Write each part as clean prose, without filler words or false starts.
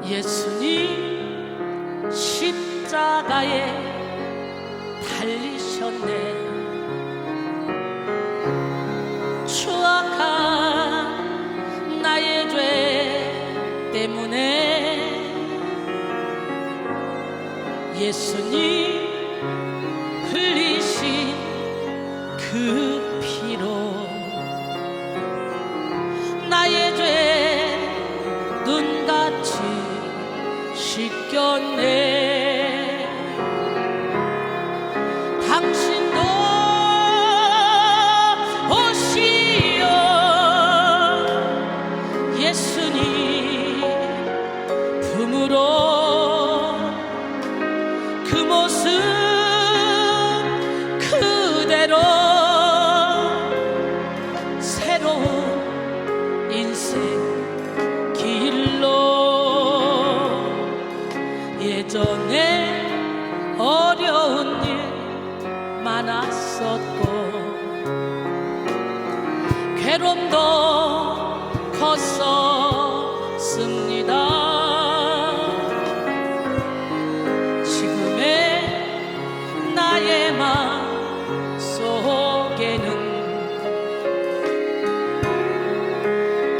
예수님 십자가에 달리셨네. 추악한 나의 죄 때문에 예수님 흘리신 그 피로 나의 죄 눈같이 씻겼네. 당신도 오시어 예수님 품으로 그 모습 그대로 새로운 인생 길로 예전에 어려운 일 많았었고 괴로움도 컸었습니다. 지금의 나의 마음 속에는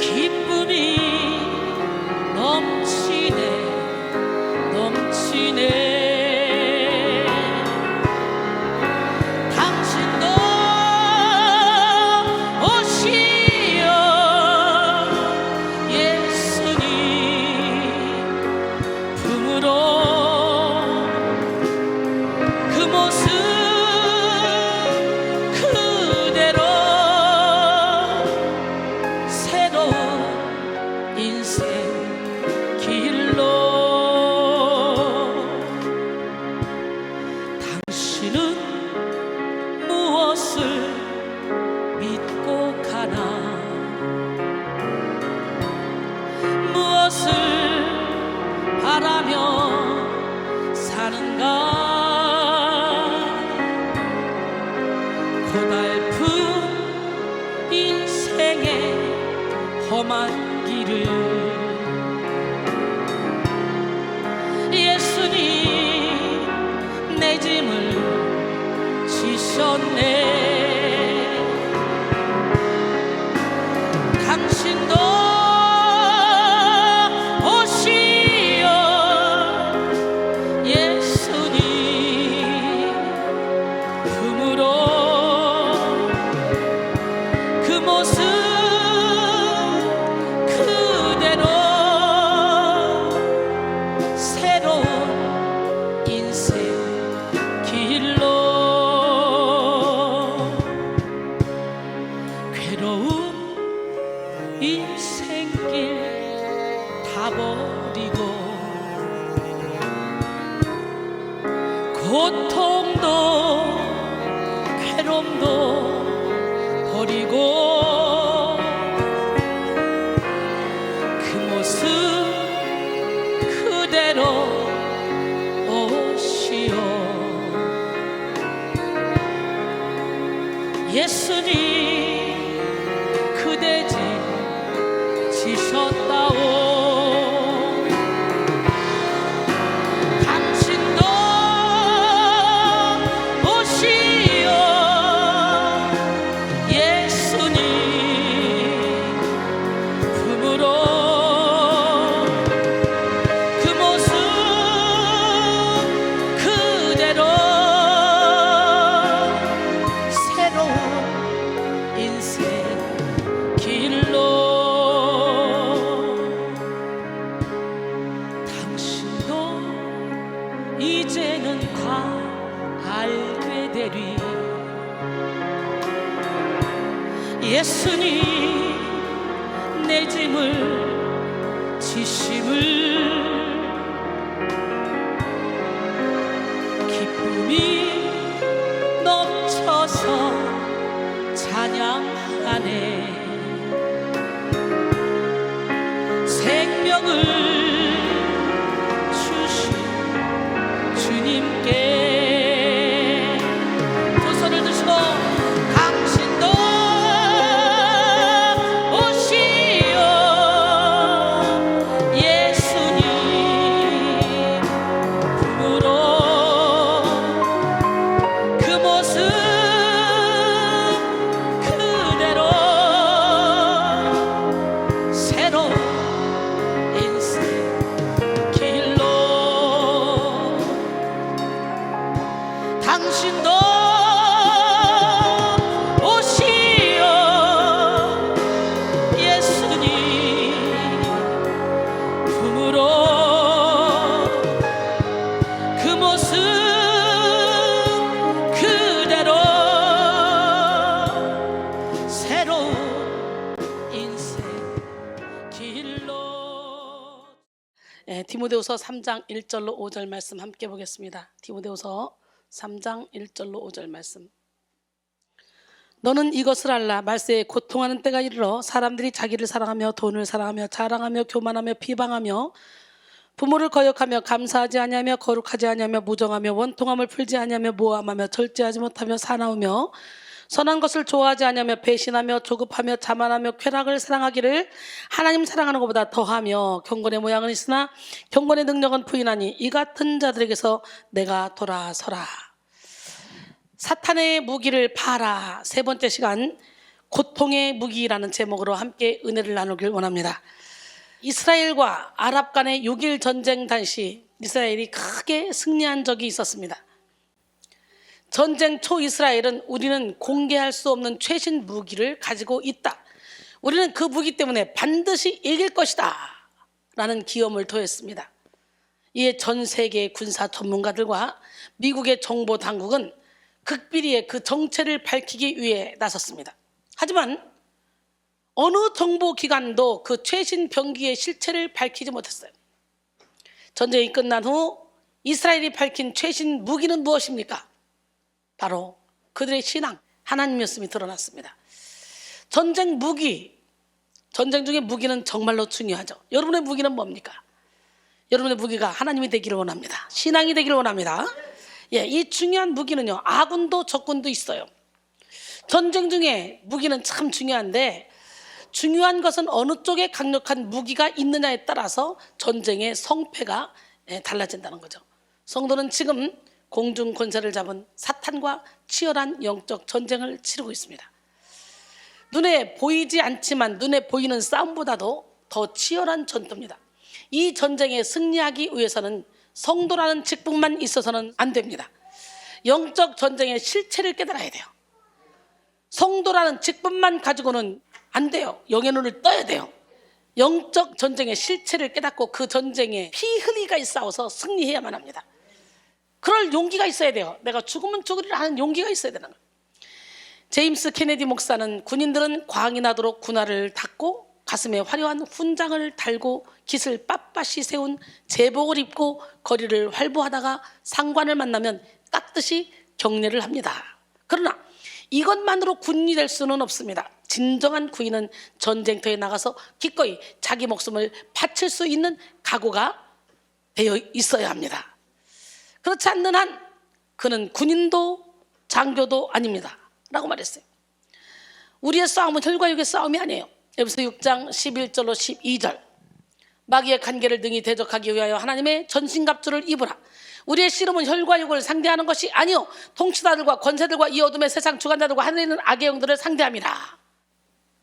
기쁨이 넘치네. 당신도 오시어 예수님 품으로 그 모습 그대로 새로운 인생 길로 당신은 무엇을 믿고 가나 무엇을 바라며 사는가. 고달픈 인생의 험한 길을 예수님 내 짐을 지셨네. 당신도 오시어 예수님 품으로 그 모습 그대로 새로운 인생 길로 괴로운 인생길 다 버리고 고통도 괴로움도 버리고 그 모습 그대로 오시오 예수님 그대 집 지셨다오. 당신도 오시어 예수님 품으로 그 모습 그대로 새로운 인생 길로 당신도 이제는 다 알게 되리. 예수님 내 짐을 지심을 기쁨이 넘쳐서 찬양하네. 생명을 주신 주님께 두 손을 드시고 당신도 오시어 예수님 디모데후서 3장 1절로 5절 말씀 함께 보겠습니다. 디모데후서 3장 1절로 5절 말씀. 너는 이것을 알라. 말세에 고통하는 때가 이르러 사람들이 자기를 사랑하며 돈을 사랑하며 자랑하며 교만하며 비방하며 부모를 거역하며 감사하지 아니하며 거룩하지 아니하며 무정하며 원통함을 풀지 아니하며 모함하며 절제하지 못하며 사나우며 선한 것을 좋아하지 아니하며 배신하며 조급하며 자만하며 쾌락을 사랑하기를 하나님 사랑하는 것보다 더하며 경건의 모양은 있으나 경건의 능력은 부인하니 이 같은 자들에게서 내가 돌아서라. 사탄의 무기를 파라. 세 번째 시간, 고통의 무기라는 제목으로 함께 은혜를 나누길 원합니다. 이스라엘과 아랍 간의 6.1 전쟁 당시 이스라엘이 크게 승리한 적이 있었습니다. 전쟁 초 이스라엘은 우리는 공개할 수 없는 최신 무기를 가지고 있다, 우리는 그 무기 때문에 반드시 이길 것이다 라는 기염을 토했습니다. 이에 전 세계 군사 전문가들과 미국의 정보 당국은 극비리의 그 정체를 밝히기 위해 나섰습니다. 하지만 어느 정보기관도 그 최신 병기의 실체를 밝히지 못했어요. 전쟁이 끝난 후 이스라엘이 밝힌 최신 무기는 무엇입니까? 바로 그들의 신앙, 하나님이었음이 드러났습니다. 전쟁 무기, 전쟁 중에 무기는 정말로 중요하죠. 여러분의 무기는 뭡니까? 여러분의 무기가 하나님이 되기를 원합니다. 신앙이 되기를 원합니다. 이 중요한 무기는요, 아군도 적군도 있어요. 전쟁 중에 무기는 참 중요한데, 중요한 것은 어느 쪽에 강력한 무기가 있느냐에 따라서 전쟁의 성패가 달라진다는 거죠. 성도는 지금 공중 권세를 잡은 사탄과 치열한 영적 전쟁을 치르고 있습니다. 눈에 보이지 않지만 눈에 보이는 싸움보다도 더 치열한 전투입니다. 이 전쟁에 승리하기 위해서는 성도라는 직분만 있어서는 안 됩니다. 영적 전쟁의 실체를 깨달아야 돼요. 성도라는 직분만 가지고는 안 돼요. 영의 눈을 떠야 돼요. 영적 전쟁의 실체를 깨닫고 그 전쟁에 피 흘리가 싸워서 승리해야만 합니다. 그럴 용기가 있어야 돼요. 내가 죽으면 죽으리라 하는 용기가 있어야 되는 거예요. 제임스 케네디 목사는 군인들은 광이 나도록 군화를 닫고 가슴에 화려한 훈장을 달고 깃을 빳빳이 세운 제복을 입고 거리를 활보하다가 상관을 만나면 깍듯이 경례를 합니다. 그러나 이것만으로 군인이 될 수는 없습니다. 진정한 군인은 전쟁터에 나가서 기꺼이 자기 목숨을 바칠 수 있는 각오가 되어 있어야 합니다. 그렇지 않는 한 그는 군인도 장교도 아닙니다 라고 말했어요. 우리의 싸움은 혈과 육의 싸움이 아니에요. 에베소 6장 11절로 12절. 마귀의 간계를 능히 대적하기 위하여 하나님의 전신갑주를 입으라. 우리의 씨름은 혈과 육을 상대하는 것이 아니요 통치자들과 권세들과 이 어둠의 세상 주관자들과 하늘에 있는 악의 영들을 상대함이라.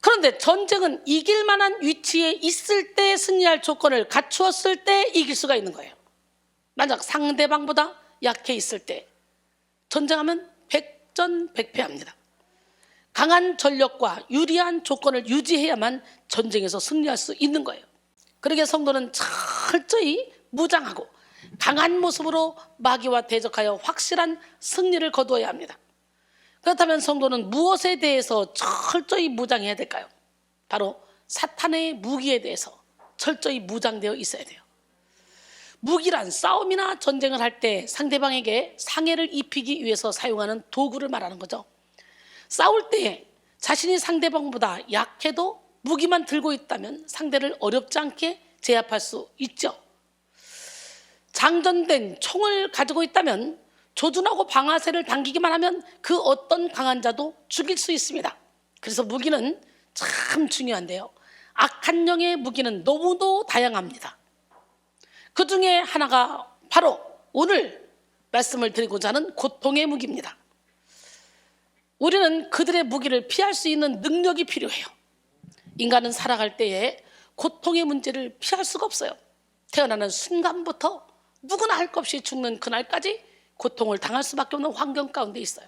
그런데 전쟁은 이길 만한 위치에 있을 때 승리할 조건을 갖추었을 때 이길 수가 있는 거예요. 만약 상대방보다 약해 있을 때 전쟁하면 백전백패합니다. 강한 전력과 유리한 조건을 유지해야만 전쟁에서 승리할 수 있는 거예요. 그러기에 성도는 철저히 무장하고 강한 모습으로 마귀와 대적하여 확실한 승리를 거두어야 합니다. 그렇다면 성도는 무엇에 대해서 철저히 무장해야 될까요? 바로 사탄의 무기에 대해서 철저히 무장되어 있어야 돼요. 무기란 싸움이나 전쟁을 할 때 상대방에게 상해를 입히기 위해서 사용하는 도구를 말하는 거죠. 싸울 때 자신이 상대방보다 약해도 무기만 들고 있다면 상대를 어렵지 않게 제압할 수 있죠. 장전된 총을 가지고 있다면 조준하고 방아쇠를 당기기만 하면 그 어떤 강한 자도 죽일 수 있습니다. 그래서 무기는 참 중요한데요, 악한 영의 무기는 너무도 다양합니다. 그 중에 하나가 바로 오늘 말씀을 드리고자 하는 고통의 무기입니다. 우리는 그들의 무기를 피할 수 있는 능력이 필요해요. 인간은 살아갈 때에 고통의 문제를 피할 수가 없어요. 태어나는 순간부터 누구나 할 것 없이 죽는 그날까지 고통을 당할 수밖에 없는 환경 가운데 있어요.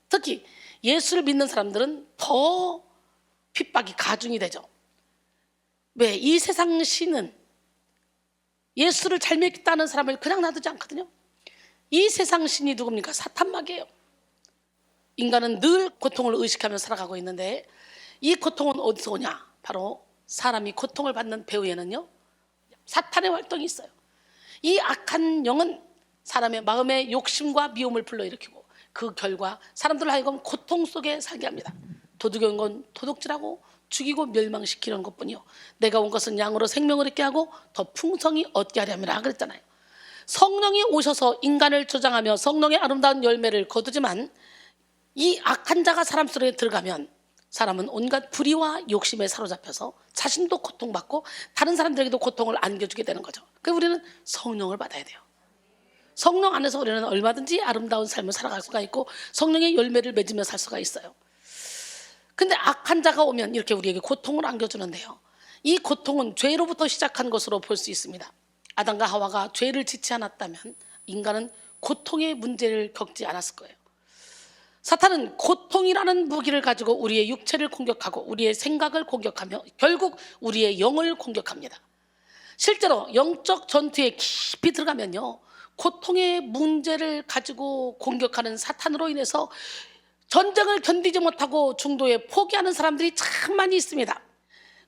특히 예수를 믿는 사람들은 더 핍박이 가중이 되죠. 왜? 이 세상 신은 예수를 잘 믿겠다는 사람을 그냥 놔두지 않거든요. 이 세상 신이 누굽니까? 사탄마귀예요. 인간은 늘 고통을 의식하며 살아가고 있는데 이 고통은 어디서 오냐? 바로 사람이 고통을 받는 배후에는요, 사탄의 활동이 있어요. 이 악한 영은 사람의 마음의 욕심과 미움을 불러일으키고 그 결과 사람들을 하여금 고통 속에 살게 합니다. 도둑이 온 건 도둑질하고 죽이고 멸망시키는 것뿐이요 내가 온 것은 양으로 생명을 얻게 하고 더 풍성히 얻게 하려 함이라 그랬잖아요. 성령이 오셔서 인간을 조장하며 성령의 아름다운 열매를 거두지만 이 악한 자가 사람 속에 들어가면 사람은 온갖 불의와 욕심에 사로잡혀서 자신도 고통받고 다른 사람들에게도 고통을 안겨주게 되는 거죠. 그래서 우리는 성령을 받아야 돼요. 성령 안에서 우리는 얼마든지 아름다운 삶을 살아갈 수가 있고 성령의 열매를 맺으며 살 수가 있어요. 근데 악한 자가 오면 이렇게 우리에게 고통을 안겨주는데요, 이 고통은 죄로부터 시작한 것으로 볼 수 있습니다. 아담과 하와가 죄를 짓지 않았다면 인간은 고통의 문제를 겪지 않았을 거예요. 사탄은 고통이라는 무기를 가지고 우리의 육체를 공격하고 우리의 생각을 공격하며 결국 우리의 영을 공격합니다. 실제로 영적 전투에 깊이 들어가면요, 고통의 문제를 가지고 공격하는 사탄으로 인해서 전쟁을 견디지 못하고 중도에 포기하는 사람들이 참 많이 있습니다.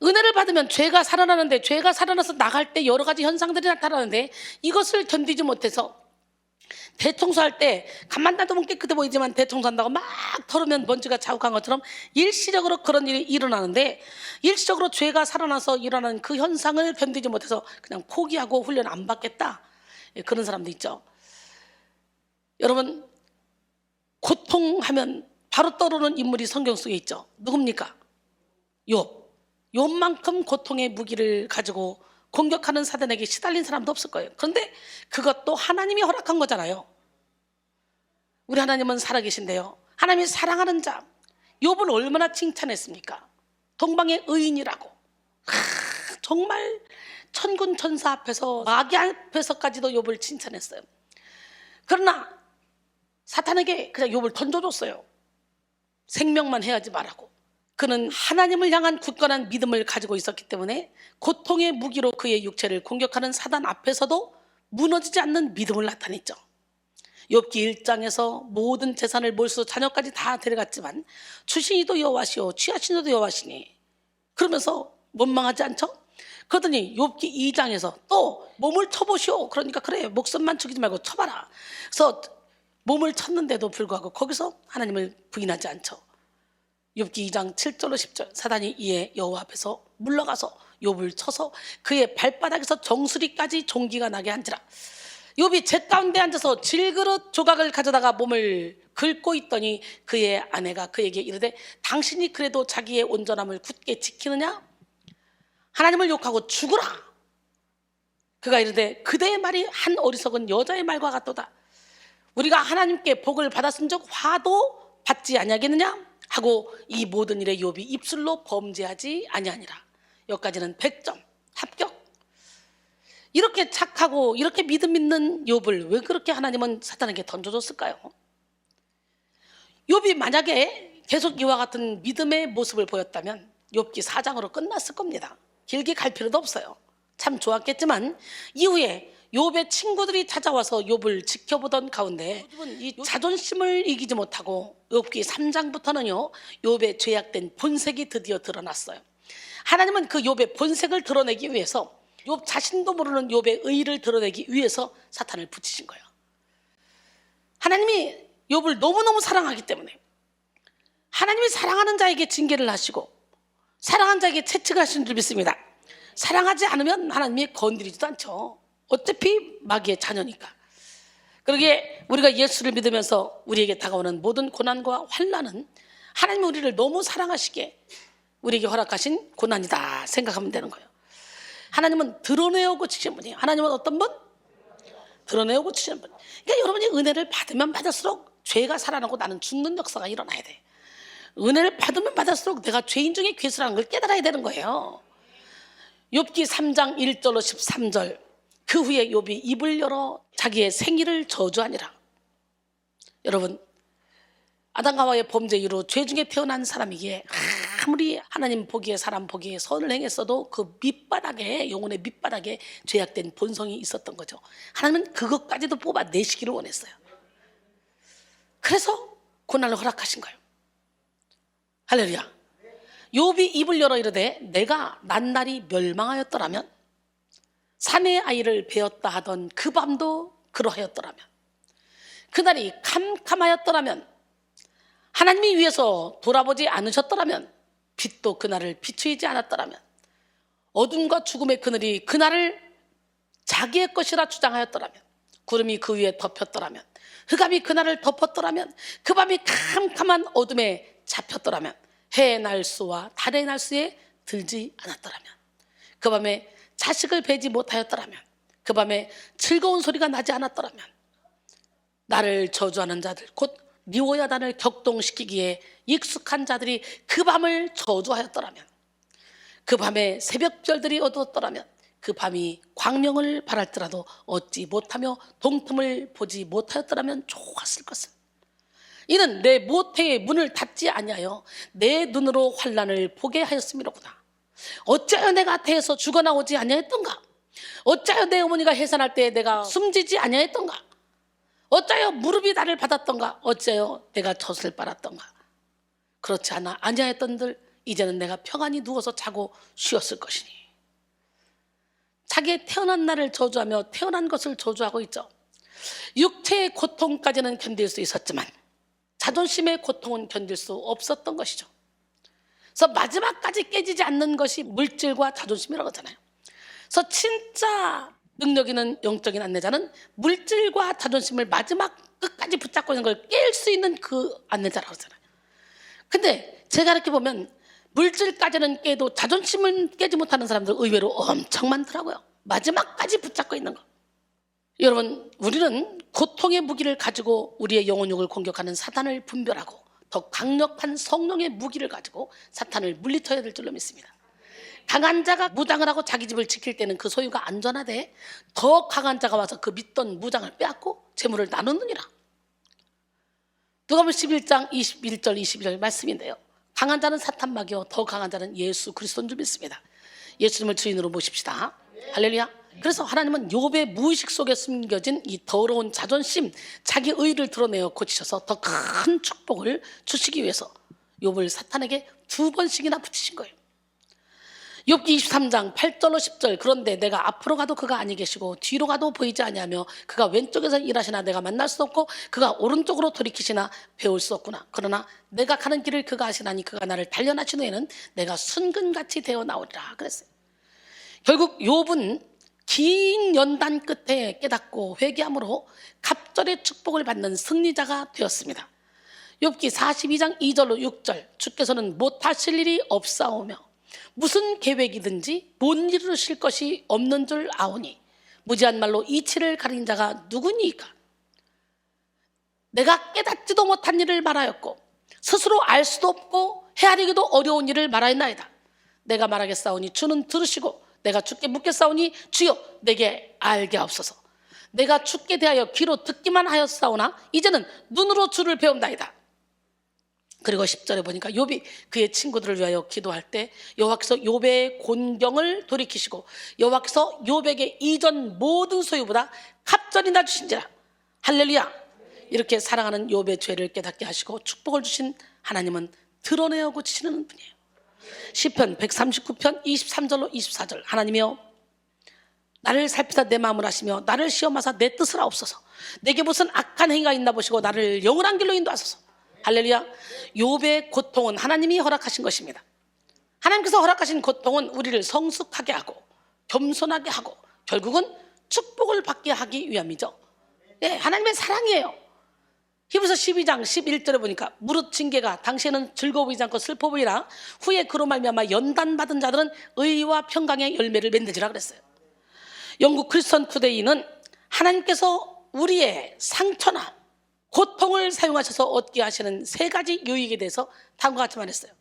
은혜를 받으면 죄가 살아나는데 죄가 살아나서 나갈 때 여러 가지 현상들이 나타나는데 이것을 견디지 못해서 대청소할 때 가만 놔두면 깨끗해 보이지만 대청소한다고 막 털으면 먼지가 자욱한 것처럼 일시적으로 그런 일이 일어나는데 일시적으로 죄가 살아나서 일어나는 그 현상을 견디지 못해서 그냥 포기하고 훈련 안 받겠다, 그런 사람도 있죠. 여러분, 고통하면 바로 떠오르는 인물이 성경 속에 있죠. 누굽니까? 욥. 욥만큼 고통의 무기를 가지고 공격하는 사단에게 시달린 사람도 없을 거예요. 그런데 그것도 하나님이 허락한 거잖아요. 우리 하나님은 살아계신데요, 하나님이 사랑하는 자 욥을 얼마나 칭찬했습니까? 동방의 의인이라고. 정말 천군 천사 앞에서 마귀 앞에서까지도 욥을 칭찬했어요. 그러나 사탄에게 그냥 욥을 던져줬어요. 생명만 해야지 말라고. 그는 하나님을 향한 굳건한 믿음을 가지고 있었기 때문에 고통의 무기로 그의 육체를 공격하는 사단 앞에서도 무너지지 않는 믿음을 나타냈죠. 욥기 1장에서 모든 재산을 몰수 자녀까지 다 데려갔지만 주신이도 여호와시오 취하신이도 여호와시니, 그러면서 원망하지 않죠? 그러더니 욥기 2장에서 또 몸을 쳐보시오. 그러니까 그래, 목숨만 죽이지 말고 쳐봐라. 그래서 몸을 쳤는데도 불구하고 거기서 하나님을 부인하지 않죠. 욥기 2장 7절로 10절, 사단이 이에 여호와 앞에서 물러가서 욥을 쳐서 그의 발바닥에서 정수리까지 종기가 나게 한지라. 욥이 재 가운데 앉아서 질그릇 조각을 가져다가 몸을 긁고 있더니 그의 아내가 그에게 이르되 당신이 그래도 자기의 온전함을 굳게 지키느냐? 하나님을 욕하고 죽으라. 그가 이르되 그대의 말이 한 어리석은 여자의 말과 같도다. 우리가 하나님께 복을 받았은즉 화도 받지 아니하겠느냐 하고 이 모든 일에 욥이 입술로 범죄하지 아니하니라. 여기까지는 100점 합격. 이렇게 착하고 이렇게 믿음 있는 욥을 왜 그렇게 하나님은 사탄에게 던져줬을까요? 욥이 만약에 계속 이와 같은 믿음의 모습을 보였다면 욥기 4장으로 끝났을 겁니다. 길게 갈 필요도 없어요. 참 좋았겠지만 이후에 욥의 친구들이 찾아와서 욥을 지켜보던 가운데 이 자존심을 이기지 못하고 욥기 3장부터는요 욥의 죄악된 본색이 드디어 드러났어요. 하나님은 그 욥의 본색을 드러내기 위해서 욥 자신도 모르는 욥의 의의를 드러내기 위해서 사탄을 붙이신 거예요. 하나님이 욥을 너무너무 사랑하기 때문에 하나님이 사랑하는 자에게 징계를 하시고 사랑하는 자에게 채찍하시는 줄 믿습니다. 사랑하지 않으면 하나님이 건드리지도 않죠. 어차피 마귀의 자녀니까. 그러기에 우리가 예수를 믿으면서 우리에게 다가오는 모든 고난과 환난은 하나님이 우리를 너무 사랑하시기에 우리에게 허락하신 고난이다 생각하면 되는 거예요. 하나님은 드러내어 고치시는 분이에요. 하나님은 어떤 분? 드러내어 고치시는 분. 그러니까 여러분이 은혜를 받으면 받을수록 죄가 살아나고 나는 죽는 역사가 일어나야 돼. 은혜를 받으면 받을수록 내가 죄인 중에 괴수라는 걸 깨달아야 되는 거예요. 욥기 3장 1절로 13절. 그 후에 욥이 입을 열어 자기의 생일을 저주하니라. 여러분, 아담과 하와의 범죄 이후로 죄 중에 태어난 사람이기에 아무리 하나님 보기에 사람 보기에 선을 행했어도 그 밑바닥에, 영혼의 밑바닥에 죄악된 본성이 있었던 거죠. 하나님은 그것까지도 뽑아내시기를 원했어요. 그래서 고난을 허락하신 거예요. 할렐루야. 욥이 입을 열어 이르되 내가 낱날이 멸망하였더라면 사내 아이를 베었다 하던 그 밤도 그러하였더라면, 그날이 캄캄하였더라면, 하나님이 위해서 돌아보지 않으셨더라면, 빛도 그날을 비추이지 않았더라면, 어둠과 죽음의 그늘이 그날을 자기의 것이라 주장하였더라면, 구름이 그 위에 덮였더라면, 흑암이 그날을 덮었더라면, 그 밤이 캄캄한 어둠에 잡혔더라면, 해의 날수와 달의 날수에 들지 않았더라면, 그 밤에 자식을 베지 못하였더라면, 그 밤에 즐거운 소리가 나지 않았더라면, 나를 저주하는 자들 곧 리오야단을 격동시키기에 익숙한 자들이 그 밤을 저주하였더라면, 그 밤에 새벽별들이 어두웠더라면, 그 밤이 광명을 바랄지라도 얻지 못하며 동틈을 보지 못하였더라면 좋았을 것을. 이는 내 모태의 문을 닫지 아니하여 내 눈으로 환난을 보게 하였음이로구나. 어찌하여 내가 태에서 죽어나오지 아니하였던가? 어찌하여 내 어머니가 해산할 때에 내가 숨지지 아니하였던가? 어찌하여 무릎이 나를 받았던가? 어찌하여 내가 젖을 빨았던가? 그렇지 않아 아니하였던들 이제는 내가 평안히 누워서 자고 쉬었을 것이니. 자기의 태어난 날을 저주하며 태어난 것을 저주하고 있죠. 육체의 고통까지는 견딜 수 있었지만 자존심의 고통은 견딜 수 없었던 것이죠. 그래서 마지막까지 깨지지 않는 것이 물질과 자존심이라고 하잖아요. 그래서 진짜 능력 있는 영적인 안내자는 물질과 자존심을 마지막 끝까지 붙잡고 있는 걸 깰 수 있는 그 안내자라고 하잖아요. 근데 제가 이렇게 보면 물질까지는 깨도 자존심은 깨지 못하는 사람들 의외로 엄청 많더라고요. 마지막까지 붙잡고 있는 거. 여러분, 우리는 고통의 무기를 가지고 우리의 영혼욕을 공격하는 사탄을 분별하고 더 강력한 성령의 무기를 가지고 사탄을 물리쳐야 될 줄로 믿습니다. 강한 자가 무장을 하고 자기 집을 지킬 때는 그 소유가 안전하되 더 강한 자가 와서 그 믿던 무장을 빼앗고 재물을 나누느니라. 누가복음 11장 21절 22절 말씀인데요. 강한 자는 사탄막이요 더 강한 자는 예수 그리스도인 줄 믿습니다. 예수님을 주인으로 모십시다. 할렐루야. 그래서 하나님은 욥의 무의식 속에 숨겨진 이 더러운 자존심, 자기 의를 드러내어 고치셔서 더 큰 축복을 주시기 위해서 욥을 사탄에게 2번씩이나 붙이신 거예요. 욥기 23장 8절로 10절. 그런데 내가 앞으로 가도 그가 아니 계시고 뒤로 가도 보이지 아니하며 그가 왼쪽에서 일하시나 내가 만날 수 없고 그가 오른쪽으로 돌이키시나 배울 수 없구나. 그러나 내가 가는 길을 그가 아시나니 그가 나를 단련하신 후에는 내가 순금같이 되어 나오리라 그랬어요. 결국 욥은 긴 연단 끝에 깨닫고 회개함으로 갑절의 축복을 받는 승리자가 되었습니다. 욥기 42장 2절로 6절. 주께서는 못하실 일이 없사오며 무슨 계획이든지 못 이루실 것이 없는 줄 아오니 무지한 말로 이치를 가린 자가 누구니까? 내가 깨닫지도 못한 일을 말하였고 스스로 알 수도 없고 헤아리기도 어려운 일을 말하였나이다. 내가 말하겠사오니 주는 들으시고 내가 주께 묻겠사오니 주여 내게 알게 하옵소서. 내가 주께 대하여 귀로 듣기만 하였사오나 이제는 눈으로 주를 배운다이다. 그리고 10절에 보니까 욥이 그의 친구들을 위하여 기도할 때 여호와께서 욥의 곤경을 돌이키시고 여호와께서 욥에게 이전 모든 소유보다 갑절이나 주신지라. 할렐루야. 이렇게 사랑하는 욥의 죄를 깨닫게 하시고 축복을 주신 하나님은 드러내어 고치시는 분이에요. 시편 139편 23절로 24절. 하나님이여 나를 살피사 내 마음을 아시며 나를 시험하사 내 뜻을 아옵소서. 내게 무슨 악한 행위가 있나 보시고 나를 영원한 길로 인도하소서. 할렐루야. 욥의 고통은 하나님이 허락하신 것입니다. 하나님께서 허락하신 고통은 우리를 성숙하게 하고 겸손하게 하고 결국은 축복을 받게 하기 위함이죠. 네, 하나님의 사랑이에요. 히브리서 12장 11절에 보니까 무릇 징계가 당시에는 즐거워 보이지 않고 슬퍼 보이라 후에 그로 말미암아 연단받은 자들은 의와 평강의 열매를 맺는지라 그랬어요. 영국 크리스천 투데이는 하나님께서 우리의 상처나 고통을 사용하셔서 얻게 하시는 3가지 요익에 대해서 다음과 같이 말했어요.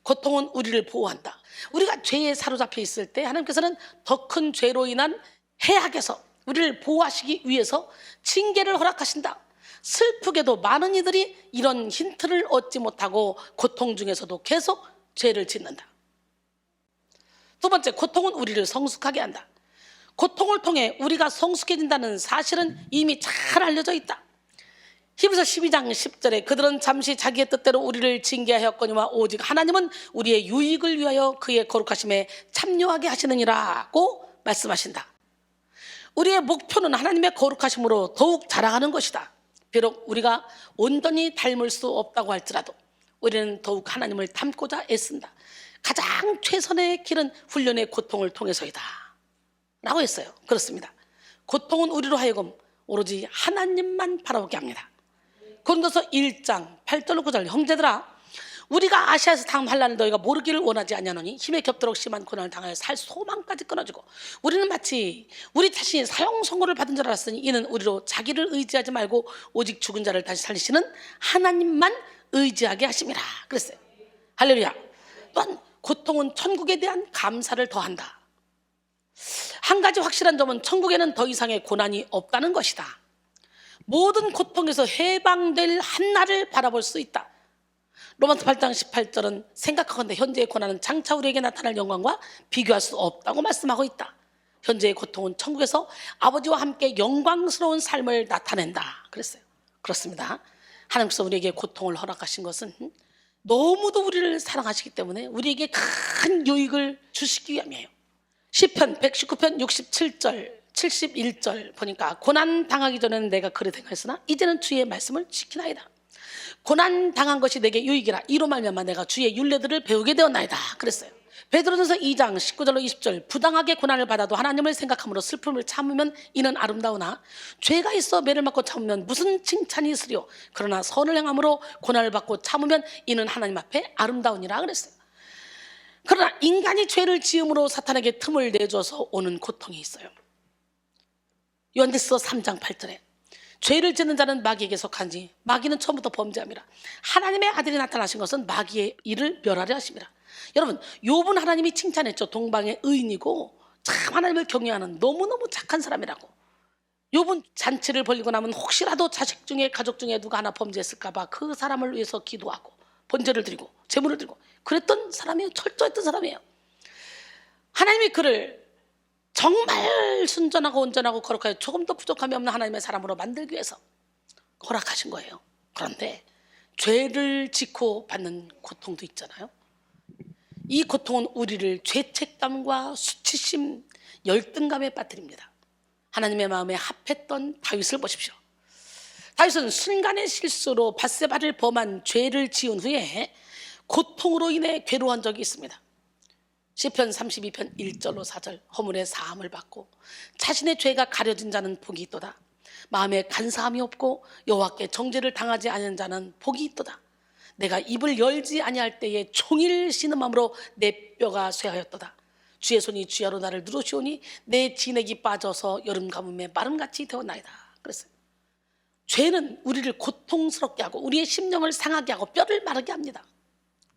고통은 우리를 보호한다. 우리가 죄에 사로잡혀 있을 때 하나님께서는 더 큰 죄로 인한 해악에서 우리를 보호하시기 위해서 징계를 허락하신다. 슬프게도 많은 이들이 이런 힌트를 얻지 못하고 고통 중에서도 계속 죄를 짓는다. 2번째, 고통은 우리를 성숙하게 한다. 고통을 통해 우리가 성숙해진다는 사실은 이미 잘 알려져 있다. 히브리서 12장 10절에 그들은 잠시 자기의 뜻대로 우리를 징계하였거니와 오직 하나님은 우리의 유익을 위하여 그의 거룩하심에 참여하게 하시느니라고 말씀하신다. 우리의 목표는 하나님의 거룩하심으로 더욱 자라가는 것이다. 비록 우리가 온전히 닮을 수 없다고 할지라도 우리는 더욱 하나님을 닮고자 애쓴다. 가장 최선의 길은 훈련의 고통을 통해서이다 라고 했어요. 그렇습니다. 고통은 우리로 하여금 오로지 하나님만 바라보게 합니다. 고린도서 1장 8절 9절 형제들아 우리가 아시아에서 당한 환난을 너희가 모르기를 원하지 아니하노니 힘에 겹도록 심한 고난을 당하여 살 소망까지 끊어지고 우리는 마치 우리 자신이 사형 선고를 받은 줄 알았으니 이는 우리로 자기를 의지하지 말고 오직 죽은 자를 다시 살리시는 하나님만 의지하게 하심이라 그랬어요. 할렐루야. 또한 고통은 천국에 대한 감사를 더한다. 한 가지 확실한 점은 천국에는 더 이상의 고난이 없다는 것이다. 모든 고통에서 해방될 한날을 바라볼 수 있다. 로마서 8장 18절은 생각하건대 현재의 고난은 장차 우리에게 나타날 영광과 비교할 수 없다고 말씀하고 있다. 현재의 고통은 천국에서 아버지와 함께 영광스러운 삶을 나타낸다 그랬어요. 그렇습니다. 하나님께서 우리에게 고통을 허락하신 것은 너무도 우리를 사랑하시기 때문에 우리에게 큰 유익을 주시기 위함이에요. 시편 119편 67절 71절 보니까 고난 당하기 전에는 내가 그리 생각했으나 이제는 주의 말씀을 지키나이다. 고난 당한 것이 내게 유익이라 이로 말미암아 내가 주의 율례들을 배우게 되었나이다 그랬어요. 베드로전서 2장 19절로 20절 부당하게 고난을 받아도 하나님을 생각함으로 슬픔을 참으면 이는 아름다우나 죄가 있어 매를 맞고 참으면 무슨 칭찬이 있으리요. 그러나 선을 행함으로 고난을 받고 참으면 이는 하나님 앞에 아름다우니라 그랬어요. 그러나 인간이 죄를 지음으로 사탄에게 틈을 내줘서 오는 고통이 있어요. 요한계시서 3장 8절에 죄를 짓는 자는 마귀에게 속한지 마귀는 처음부터 범죄함이라. 하나님의 아들이 나타나신 것은 마귀의 일을 멸하려 하심이라. 여러분 욥은 하나님이 칭찬했죠. 동방의 의인이고 참 하나님을 경외하는 너무너무 착한 사람이라고. 욥은 잔치를 벌리고 나면 혹시라도 자식 중에 가족 중에 누가 하나 범죄했을까 봐 그 사람을 위해서 기도하고 번제를 드리고 제물을 드리고 그랬던 사람이에요. 철저했던 사람이에요. 하나님이 그를 정말 순전하고 온전하고 거룩하게 조금도 부족함이 없는 하나님의 사람으로 만들기 위해서 허락하신 거예요. 그런데 죄를 짓고 받는 고통도 있잖아요. 이 고통은 우리를 죄책감과 수치심, 열등감에 빠뜨립니다. 하나님의 마음에 합했던 다윗을 보십시오. 다윗은 순간의 실수로 밧세바를 범한 죄를 지은 후에 고통으로 인해 괴로워한 적이 있습니다. 시편 32편 1절로 4절 허물의 사함을 받고 자신의 죄가 가려진 자는 복이 있도다. 마음에 간사함이 없고 여호와께 정죄를 당하지 않은 자는 복이 있도다. 내가 입을 열지 아니할 때에 종일 신음함으로 내 뼈가 쇠하였도다. 주의 손이 주야로 나를 누르시오니 내 진액이 빠져서 여름 가뭄에 마름같이 되었나이다 그랬어요. 죄는 우리를 고통스럽게 하고 우리의 심령을 상하게 하고 뼈를 마르게 합니다.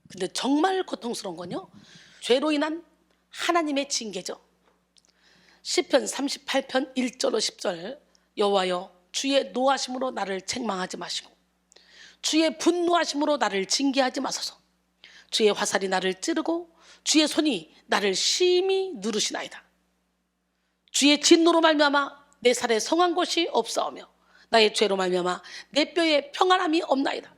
근데 정말 고통스러운 건요 죄로 인한 하나님의 징계죠. 시편 38편 1절로 10절 여호와여 주의 노하심으로 나를 책망하지 마시고 주의 분노하심으로 나를 징계하지 마소서. 주의 화살이 나를 찌르고 주의 손이 나를 심히 누르시나이다. 주의 진노로 말미암아 내 살에 성한 곳이 없사오며 나의 죄로 말미암아 내 뼈에 평안함이 없나이다.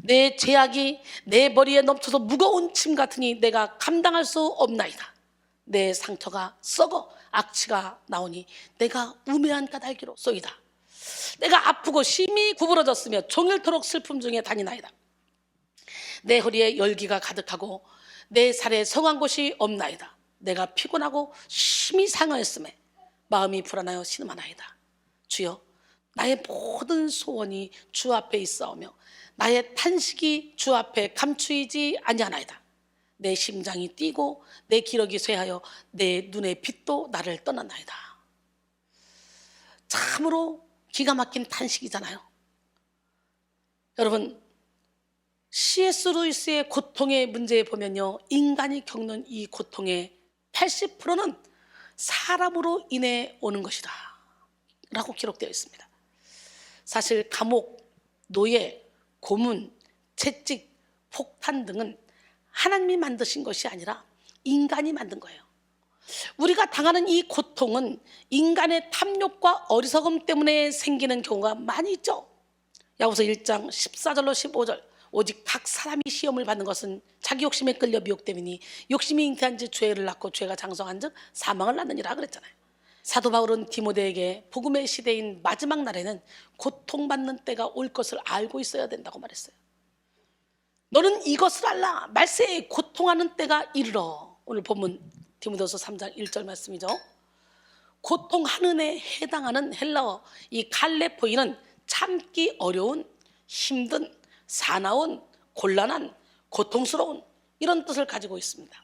내 죄악이 내 머리에 넘쳐서 무거운 짐 같으니 내가 감당할 수 없나이다. 내 상처가 썩어 악취가 나오니 내가 우매한 까닭이로 쏘이다. 내가 아프고 심히 구부러졌으며 종일토록 슬픔 중에 다니나이다. 내 허리에 열기가 가득하고 내 살에 성한 곳이 없나이다. 내가 피곤하고 심히 상하였음에 마음이 불안하여 신음하나이다. 주여 나의 모든 소원이 주 앞에 있사오며 나의 탄식이 주 앞에 감추이지 아니하나이다. 내 심장이 뛰고 내 기력이 쇠하여 내 눈의 빛도 나를 떠나나이다. 참으로 기가 막힌 탄식이잖아요. 여러분 C.S. 루이스의 고통의 문제에 보면요 인간이 겪는 이 고통의 80%는 사람으로 인해 오는 것이다 라고 기록되어 있습니다. 사실 감옥, 노예, 고문, 채찍, 폭탄 등은 하나님이 만드신 것이 아니라 인간이 만든 거예요. 우리가 당하는 이 고통은 인간의 탐욕과 어리석음 때문에 생기는 경우가 많이 있죠. 야고보서 1장 14절로 15절 오직 각 사람이 시험을 받는 것은 자기 욕심에 끌려 미혹됨이니 욕심이 잉태한 지 죄를 낳고 죄가 장성한 즉 사망을 낳느니라 그랬잖아요. 사도 바울은 디모데에게 복음의 시대인 마지막 날에는 고통받는 때가 올 것을 알고 있어야 된다고 말했어요. 너는 이것을 알라. 말세에 고통하는 때가 이르러. 오늘 본문 디모데후서 3장 1절 말씀이죠. 고통하는 에 해당하는 헬라어 이 칼레포이는 참기 어려운, 힘든, 사나운, 곤란한, 고통스러운 이런 뜻을 가지고 있습니다.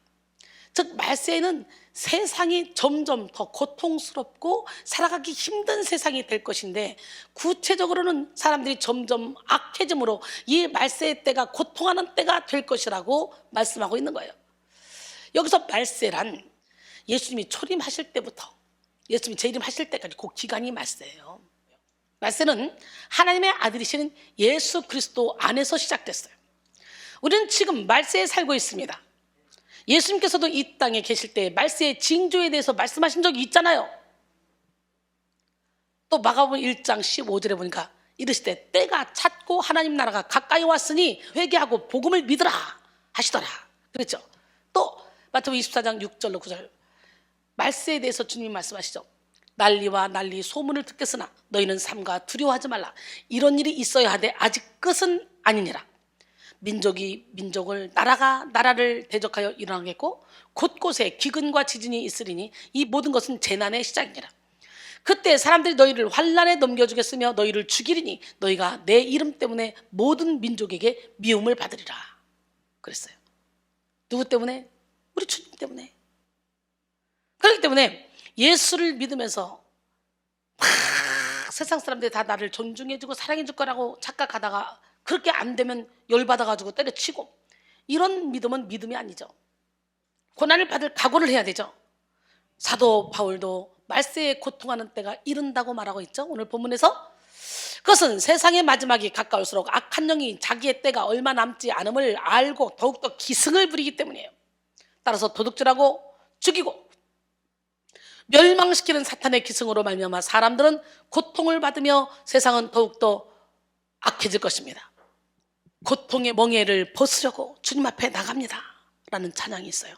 즉 말세에는 세상이 점점 더 고통스럽고 살아가기 힘든 세상이 될 것인데, 구체적으로는 사람들이 점점 악해짐으로 이 말세의 때가 고통하는 때가 될 것이라고 말씀하고 있는 거예요. 여기서 말세란 예수님이 초림하실 때부터 예수님이 재림하실 때까지 그 기간이 말세예요. 말세는 하나님의 아들이신 예수 그리스도 안에서 시작됐어요. 우리는 지금 말세에 살고 있습니다. 예수님께서도 이 땅에 계실 때 말세의 징조에 대해서 말씀하신 적이 있잖아요. 또 마가복음 1장 15절에 보니까 이르시되 때가 찼고 하나님 나라가 가까이 왔으니 회개하고 복음을 믿으라 하시더라 그랬죠. 또 마태복음 24장 6절로 9절 말세에 대해서 주님이 말씀하시죠. 난리와 난리 소문을 듣겠으나 너희는 삼가 두려워하지 말라. 이런 일이 있어야 하되 아직 끝은 아니니라. 민족이 민족을, 나라가 나라를 대적하여 일어나겠고 곳곳에 기근과 지진이 있으리니 이 모든 것은 재난의 시작이니라. 그때 사람들이 너희를 환난에 넘겨주겠으며 너희를 죽이리니 너희가 내 이름 때문에 모든 민족에게 미움을 받으리라 그랬어요. 누구 때문에? 우리 주님 때문에. 그렇기 때문에 예수를 믿으면서 막 세상 사람들이 다 나를 존중해주고 사랑해줄 거라고 착각하다가 그렇게 안 되면 열받아가지고 때려치고, 이런 믿음은 믿음이 아니죠. 고난을 받을 각오를 해야 되죠. 사도 바울도 말세에 고통하는 때가 이른다고 말하고 있죠. 오늘 본문에서 그것은 세상의 마지막이 가까울수록 악한 영이 자기의 때가 얼마 남지 않음을 알고 더욱더 기승을 부리기 때문이에요. 따라서 도둑질하고 죽이고 멸망시키는 사탄의 기승으로 말미암아 사람들은 고통을 받으며 세상은 더욱더 악해질 것입니다. 고통의 멍에를 벗으려고 주님 앞에 나갑니다 라는 찬양이 있어요.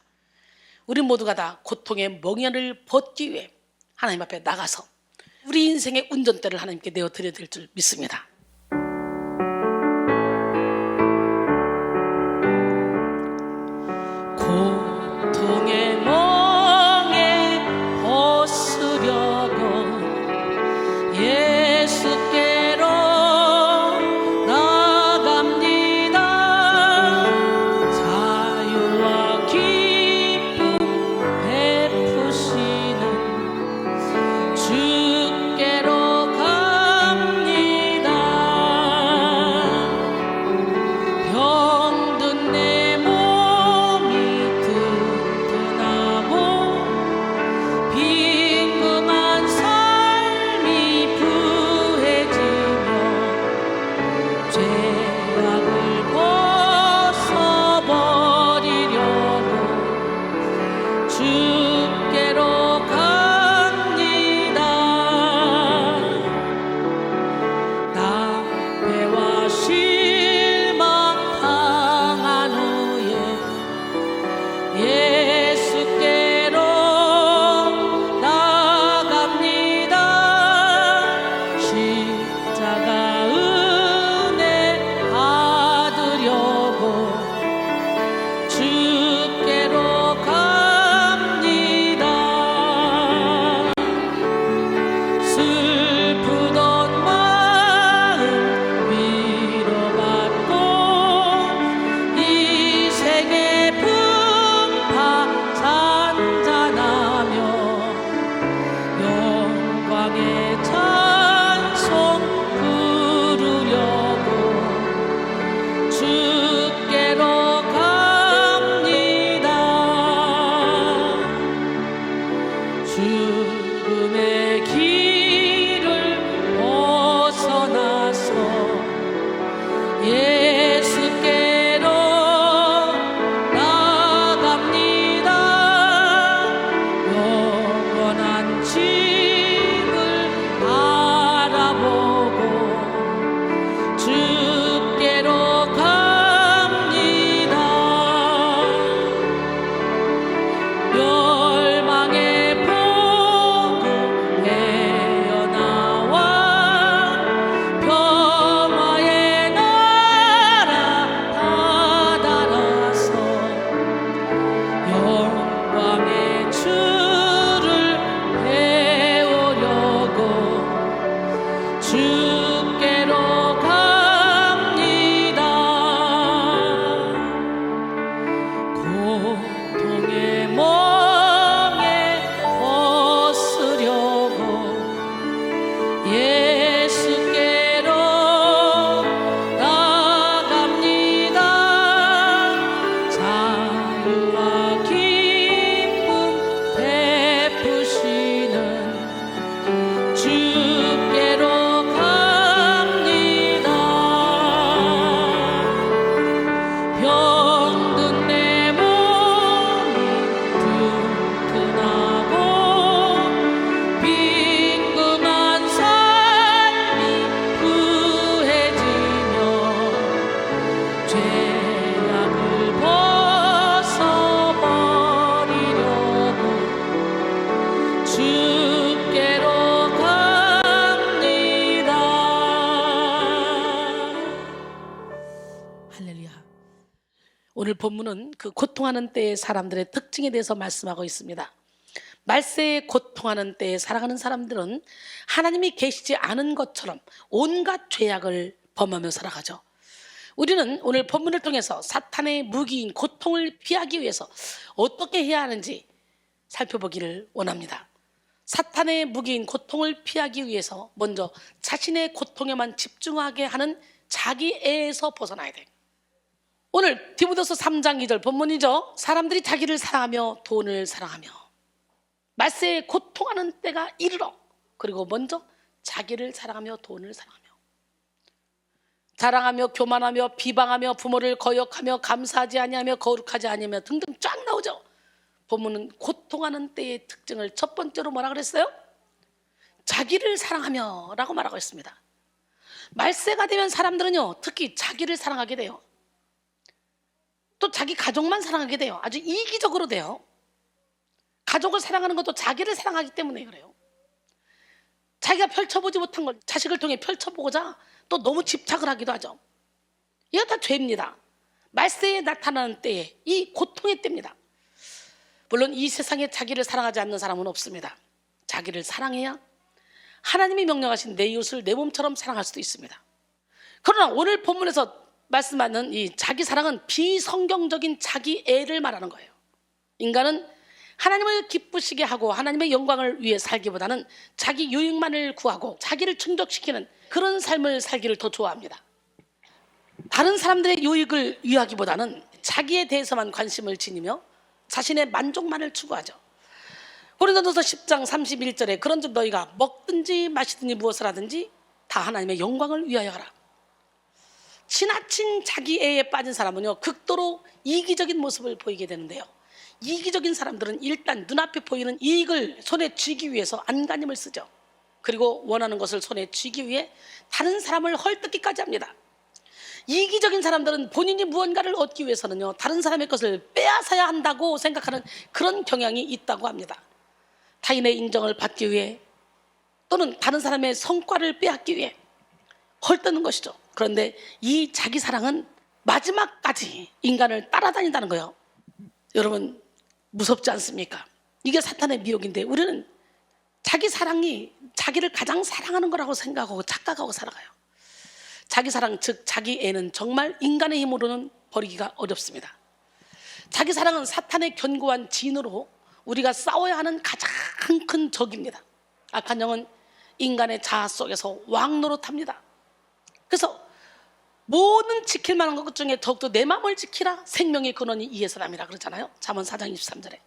우리 모두가 다 고통의 멍에를 벗기 위해 하나님 앞에 나가서 우리 인생의 운전대를 하나님께 내어드려야 될 줄 믿습니다. 고통의 멍에 벗으려고 예수께로 나갑니다. 자유와 기쁨 베푸시는 주께로 갑니다. 병든 내 몸이 튼튼하고 빈곤한 삶이 부해지며 죄악을 벗어버리려고 주께로 갑니다. 할렐루야. 오늘 본문은 그 고통하는 때의 사람들의 특징에 대해서 말씀하고 있습니다. 말세에 고통하는 때에 살아가는 사람들은 하나님이 계시지 않은 것처럼 온갖 죄악을 범하며 살아가죠. 우리는 오늘 본문을 통해서 사탄의 무기인 고통을 피하기 위해서 어떻게 해야 하는지 살펴보기를 원합니다. 사탄의 무기인 고통을 피하기 위해서 먼저 자신의 고통에만 집중하게 하는 자기애에서 벗어나야 돼요. 오늘 디모데서 3장 2절 본문이죠. 사람들이 자기를 사랑하며 돈을 사랑하며 말세에 고통하는 때가 이르러, 그리고 먼저 자기를 사랑하며 돈을 사랑하며, 자랑하며 교만하며 비방하며 부모를 거역하며 감사하지 아니하며 거룩하지 아니하며 등등 쫙 나오죠. 본문은 고통하는 때의 특징을 첫 번째로 뭐라 그랬어요? 자기를 사랑하며 라고 말하고 있습니다. 말세가 되면 사람들은요, 특히 자기를 사랑하게 돼요. 또 자기 가족만 사랑하게 돼요. 아주 이기적으로 돼요. 가족을 사랑하는 것도 자기를 사랑하기 때문에 그래요. 자기가 펼쳐보지 못한 걸 자식을 통해 펼쳐보고자 또 너무 집착을 하기도 하죠. 이거 다 죄입니다. 말세에 나타나는 때에 이 고통의 때입니다. 물론 이 세상에 자기를 사랑하지 않는 사람은 없습니다. 자기를 사랑해야 하나님이 명령하신 내 이웃을 내 몸처럼 사랑할 수도 있습니다. 그러나 오늘 본문에서 말씀하는 이 자기 사랑은 비성경적인 자기애를 말하는 거예요. 인간은 하나님을 기쁘시게 하고 하나님의 영광을 위해 살기보다는 자기 유익만을 구하고 자기를 충족시키는 그런 삶을 살기를 더 좋아합니다. 다른 사람들의 유익을 위하기보다는 자기에 대해서만 관심을 지니며 자신의 만족만을 추구하죠. 고린도전서 10장 31절에 그런즉 너희가 먹든지 마시든지 무엇을 하든지 다 하나님의 영광을 위하여 하라. 지나친 자기애에 빠진 사람은요, 극도로 이기적인 모습을 보이게 되는데요, 이기적인 사람들은 일단 눈앞에 보이는 이익을 손에 쥐기 위해서 안간힘을 쓰죠. 그리고 원하는 것을 손에 쥐기 위해 다른 사람을 헐뜯기까지 합니다. 이기적인 사람들은 본인이 무언가를 얻기 위해서는요, 다른 사람의 것을 빼앗아야 한다고 생각하는 그런 경향이 있다고 합니다. 타인의 인정을 받기 위해 또는 다른 사람의 성과를 빼앗기 위해 헐뜯는 것이죠. 그런데 이 자기 사랑은 마지막까지 인간을 따라다닌다는 거예요. 여러분, 무섭지 않습니까? 이게 사탄의 미혹인데 우리는 자기 사랑이 자기를 가장 사랑하는 거라고 생각하고 착각하고 살아가요. 자기 사랑, 즉 자기 애는 정말 인간의 힘으로는 버리기가 어렵습니다. 자기 사랑은 사탄의 견고한 진으로 우리가 싸워야 하는 가장 큰 적입니다. 악한 영은 인간의 자아 속에서 왕노릇합니다. 그래서 모든 지킬 만한 것 중에 더욱더 내 마음을 지키라, 생명의 근원이 이에서람이라 그러잖아요. 잠언 4장 23절에.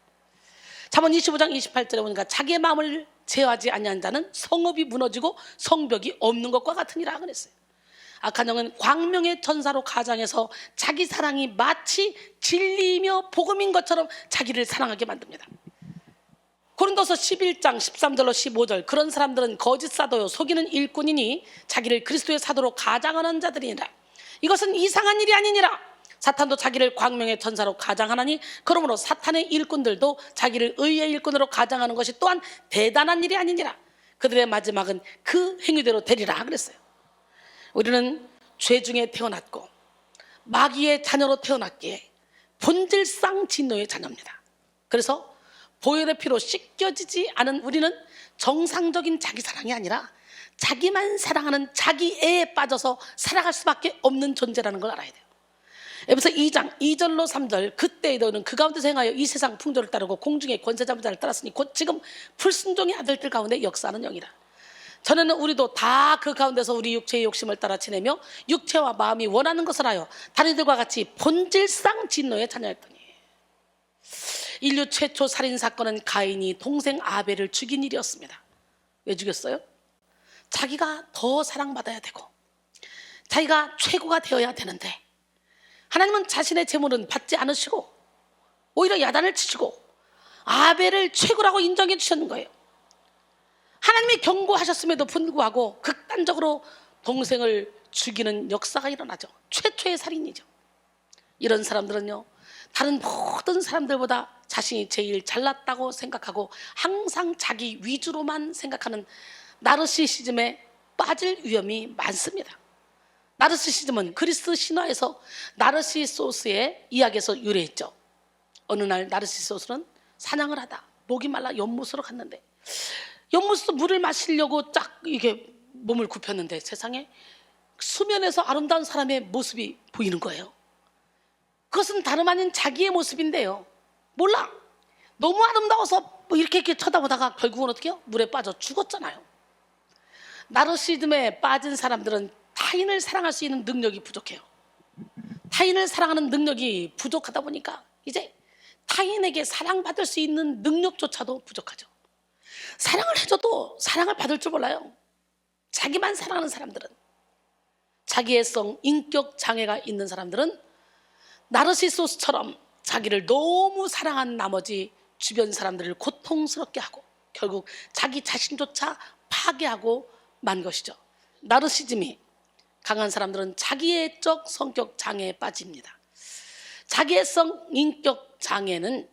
잠언 25장 28절에 보니까 자기의 마음을 제어하지 아니한 자는 성읍이 무너지고 성벽이 없는 것과 같으니라 그랬어요. 악한 영은 광명의 전사로 가장해서 자기 사랑이 마치 진리이며 복음인 것처럼 자기를 사랑하게 만듭니다. 고린도서 11장 13절로 15절, 그런 사람들은 거짓 사도요 속이는 일꾼이니 자기를 그리스도의 사도로 가장하는 자들이니라. 이것은 이상한 일이 아니니라. 사탄도 자기를 광명의 전사로 가장하나니 그러므로 사탄의 일꾼들도 자기를 의의 일꾼으로 가장하는 것이 또한 대단한 일이 아니니라. 그들의 마지막은 그 행위대로 되리라 그랬어요. 우리는 죄 중에 태어났고 마귀의 자녀로 태어났기에 본질상 진노의 자녀입니다. 그래서 보혈의 피로 씻겨지지 않은 우리는 정상적인 자기 사랑이 아니라 자기만 사랑하는 자기애에 빠져서 살아갈 수밖에 없는 존재라는 걸 알아야 돼요. 에베소 2장 2절로 3절, 그때에 너희는 그 가운데서 행하여 이 세상 풍조를 따르고 공중의 권세자부자를 따랐으니 곧 지금 불순종의 아들들 가운데 역사하는 영이라. 전에는 우리도 다 그 가운데서 우리 육체의 욕심을 따라 지내며 육체와 마음이 원하는 것을 하여 다른 이들과 같이 본질상 진노의 자녀였더니. 인류 최초 살인사건은 가인이 동생 아벨을 죽인 일이었습니다. 왜 죽였어요? 자기가 더 사랑받아야 되고 자기가 최고가 되어야 되는데 하나님은 자신의 제물은 받지 않으시고 오히려 야단을 치시고 아벨을 최고라고 인정해 주셨는 거예요. 하나님이 경고하셨음에도 불구하고 극단적으로 동생을 죽이는 역사가 일어나죠. 최초의 살인이죠. 이런 사람들은요, 다른 모든 사람들보다 자신이 제일 잘났다고 생각하고 항상 자기 위주로만 생각하는 나르시시즘에 빠질 위험이 많습니다. 나르시시즘은 그리스 신화에서 나르시소스의 이야기에서 유래했죠. 어느 날 나르시소스는 사냥을 하다 목이 말라 연못으로 갔는데, 연못에서 물을 마시려고 쫙 이게 몸을 굽혔는데 세상에 수면에서 아름다운 사람의 모습이 보이는 거예요. 그것은 다름 아닌 자기의 모습인데요, 몰라, 너무 아름다워서 뭐 이렇게 쳐다보다가 결국은 어떻게 해요? 물에 빠져 죽었잖아요. 나르시즘에 빠진 사람들은 타인을 사랑할 수 있는 능력이 부족해요. 타인을 사랑하는 능력이 부족하다 보니까 이제 타인에게 사랑받을 수 있는 능력조차도 부족하죠. 사랑을 해줘도 사랑을 받을 줄 몰라요. 자기만 사랑하는 사람들은, 자기애성, 인격 장애가 있는 사람들은 나르시소스처럼 자기를 너무 사랑한 나머지 주변 사람들을 고통스럽게 하고 결국 자기 자신조차 파괴하고 만 것이죠. 나르시즘이 강한 사람들은 자기애적 성격 장애에 빠집니다. 자기애성 인격 장애는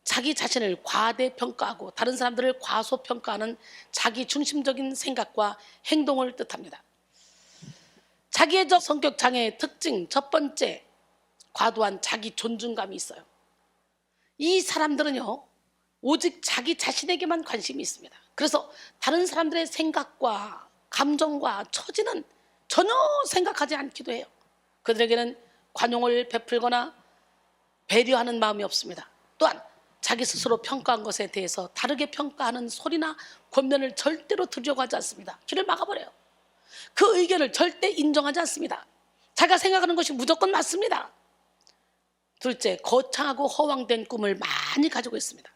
자기 자신을 과대평가하고 다른 사람들을 과소평가하는 자기 중심적인 생각과 행동을 뜻합니다. 자기애적 성격 장애의 특징 첫 번째, 과도한 자기 존중감이 있어요. 이 사람들은요, 오직 자기 자신에게만 관심이 있습니다. 그래서 다른 사람들의 생각과 감정과 처지는 전혀 생각하지 않기도 해요. 그들에게는 관용을 베풀거나 배려하는 마음이 없습니다. 또한 자기 스스로 평가한 것에 대해서 다르게 평가하는 소리나 권면을 절대로 들으려고 하지 않습니다. 귀를 막아버려요. 그 의견을 절대 인정하지 않습니다. 자기가 생각하는 것이 무조건 맞습니다. 둘째, 거창하고 허황된 꿈을 많이 가지고 있습니다.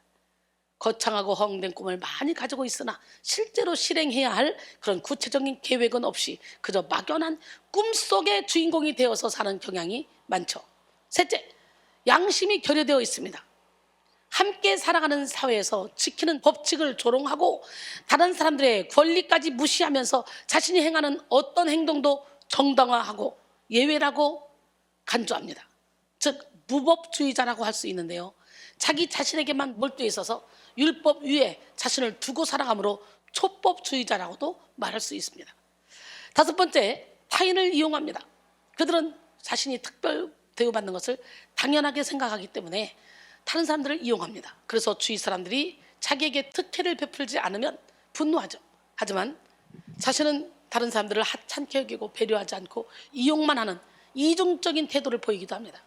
거창하고 허황된 꿈을 많이 가지고 있으나 실제로 실행해야 할 그런 구체적인 계획은 없이 그저 막연한 꿈속의 주인공이 되어서 사는 경향이 많죠. 셋째, 양심이 결여되어 있습니다. 함께 살아가는 사회에서 지키는 법칙을 조롱하고 다른 사람들의 권리까지 무시하면서 자신이 행하는 어떤 행동도 정당화하고 예외라고 간주합니다. 즉 무법주의자라고 할 수 있는데요, 자기 자신에게만 몰두해 있어서 율법 위에 자신을 두고 살아가므로 초법주의자라고도 말할 수 있습니다. 다섯 번째, 타인을 이용합니다. 그들은 자신이 특별 대우받는 것을 당연하게 생각하기 때문에 다른 사람들을 이용합니다. 그래서 주위 사람들이 자기에게 특혜를 베풀지 않으면 분노하죠. 하지만 자신은 다른 사람들을 하찮게 여기고 배려하지 않고 이용만 하는 이중적인 태도를 보이기도 합니다.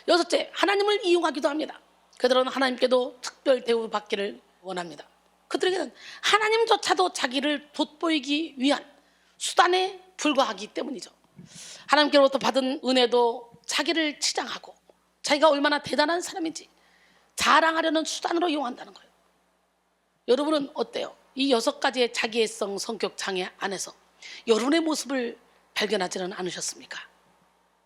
여섯째, 하나님을 이용하기도 합니다. 그들은 하나님께도 특별 대우받기를 원합니다. 그들에게는 하나님조차도 자기를 돋보이기 위한 수단에 불과하기 때문이죠. 하나님께로부터 받은 은혜도 자기를 치장하고 자기가 얼마나 대단한 사람인지 자랑하려는 수단으로 이용한다는 거예요. 여러분은 어때요? 이 6가지의 자기애성 성격 장애 안에서 여러분의 모습을 발견하지는 않으셨습니까?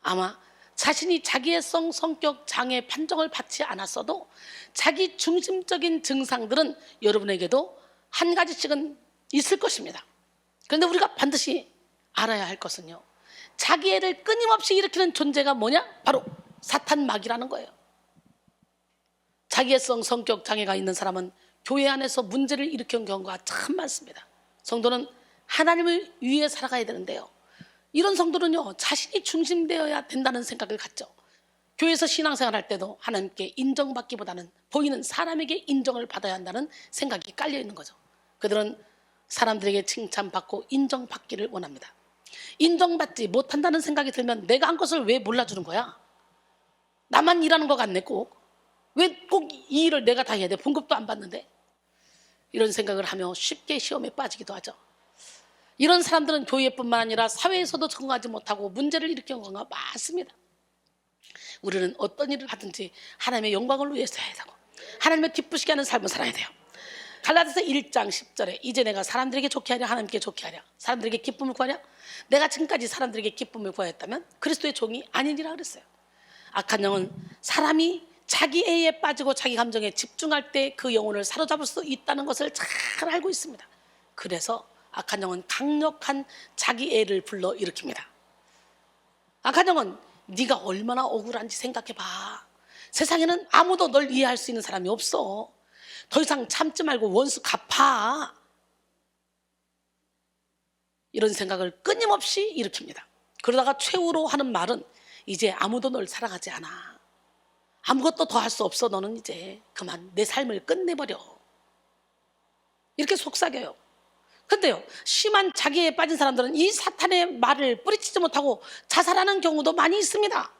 아마 자신이 자기애성 성격 장애 판정을 받지 않았어도 자기 중심적인 증상들은 여러분에게도 한 가지씩은 있을 것입니다. 그런데 우리가 반드시 알아야 할 것은요, 자기애를 끊임없이 일으키는 존재가 뭐냐? 바로 사탄마귀라는 거예요. 자기애성 성격 장애가 있는 사람은 교회 안에서 문제를 일으키는 경우가 참 많습니다. 성도는 하나님을 위해 살아가야 되는데요, 이런 성도는요, 자신이 중심되어야 된다는 생각을 갖죠. 교회에서 신앙생활 할 때도 하나님께 인정받기보다는 보이는 사람에게 인정을 받아야 한다는 생각이 깔려 있는 거죠. 그들은 사람들에게 칭찬받고 인정받기를 원합니다. 인정받지 못한다는 생각이 들면 내가 한 것을 왜 몰라주는 거야? 나만 일하는 것 같네. 꼭 왜 꼭 이 일을 내가 다 해야 돼? 봉급도 안 받는데. 이런 생각을 하며 쉽게 시험에 빠지기도 하죠. 이런 사람들은 교회뿐만 아니라 사회에서도 적응하지 못하고 문제를 일으키는 경우가 많습니다. 우리는 어떤 일을 하든지 하나님의 영광을 위해서 해야 되고 하나님을 기쁘시게 하는 삶을 살아야 돼요. 갈라디아서 1장 10절에 이제 내가 사람들에게 좋게 하랴 하나님께 좋게 하랴 사람들에게 기쁨을 구하랴, 내가 지금까지 사람들에게 기쁨을 구하였다면 그리스도의 종이 아니니라 그랬어요. 악한 영은 사람이 자기 애에 빠지고 자기 감정에 집중할 때 그 영혼을 사로잡을 수 있다는 것을 잘 알고 있습니다. 그래서 악한 영은 강력한 자기 애를 불러 일으킵니다. 악한 영은 네가 얼마나 억울한지 생각해봐. 세상에는 아무도 널 이해할 수 있는 사람이 없어. 더 이상 참지 말고 원수 갚아. 이런 생각을 끊임없이 일으킵니다. 그러다가 최후로 하는 말은 이제 아무도 널 사랑하지 않아. 아무것도 더 할 수 없어. 너는 이제 그만 내 삶을 끝내버려. 이렇게 속삭여요. 근데요, 심한 자기에 빠진 사람들은 이 사탄의 말을 뿌리치지 못하고 자살하는 경우도 많이 있습니다.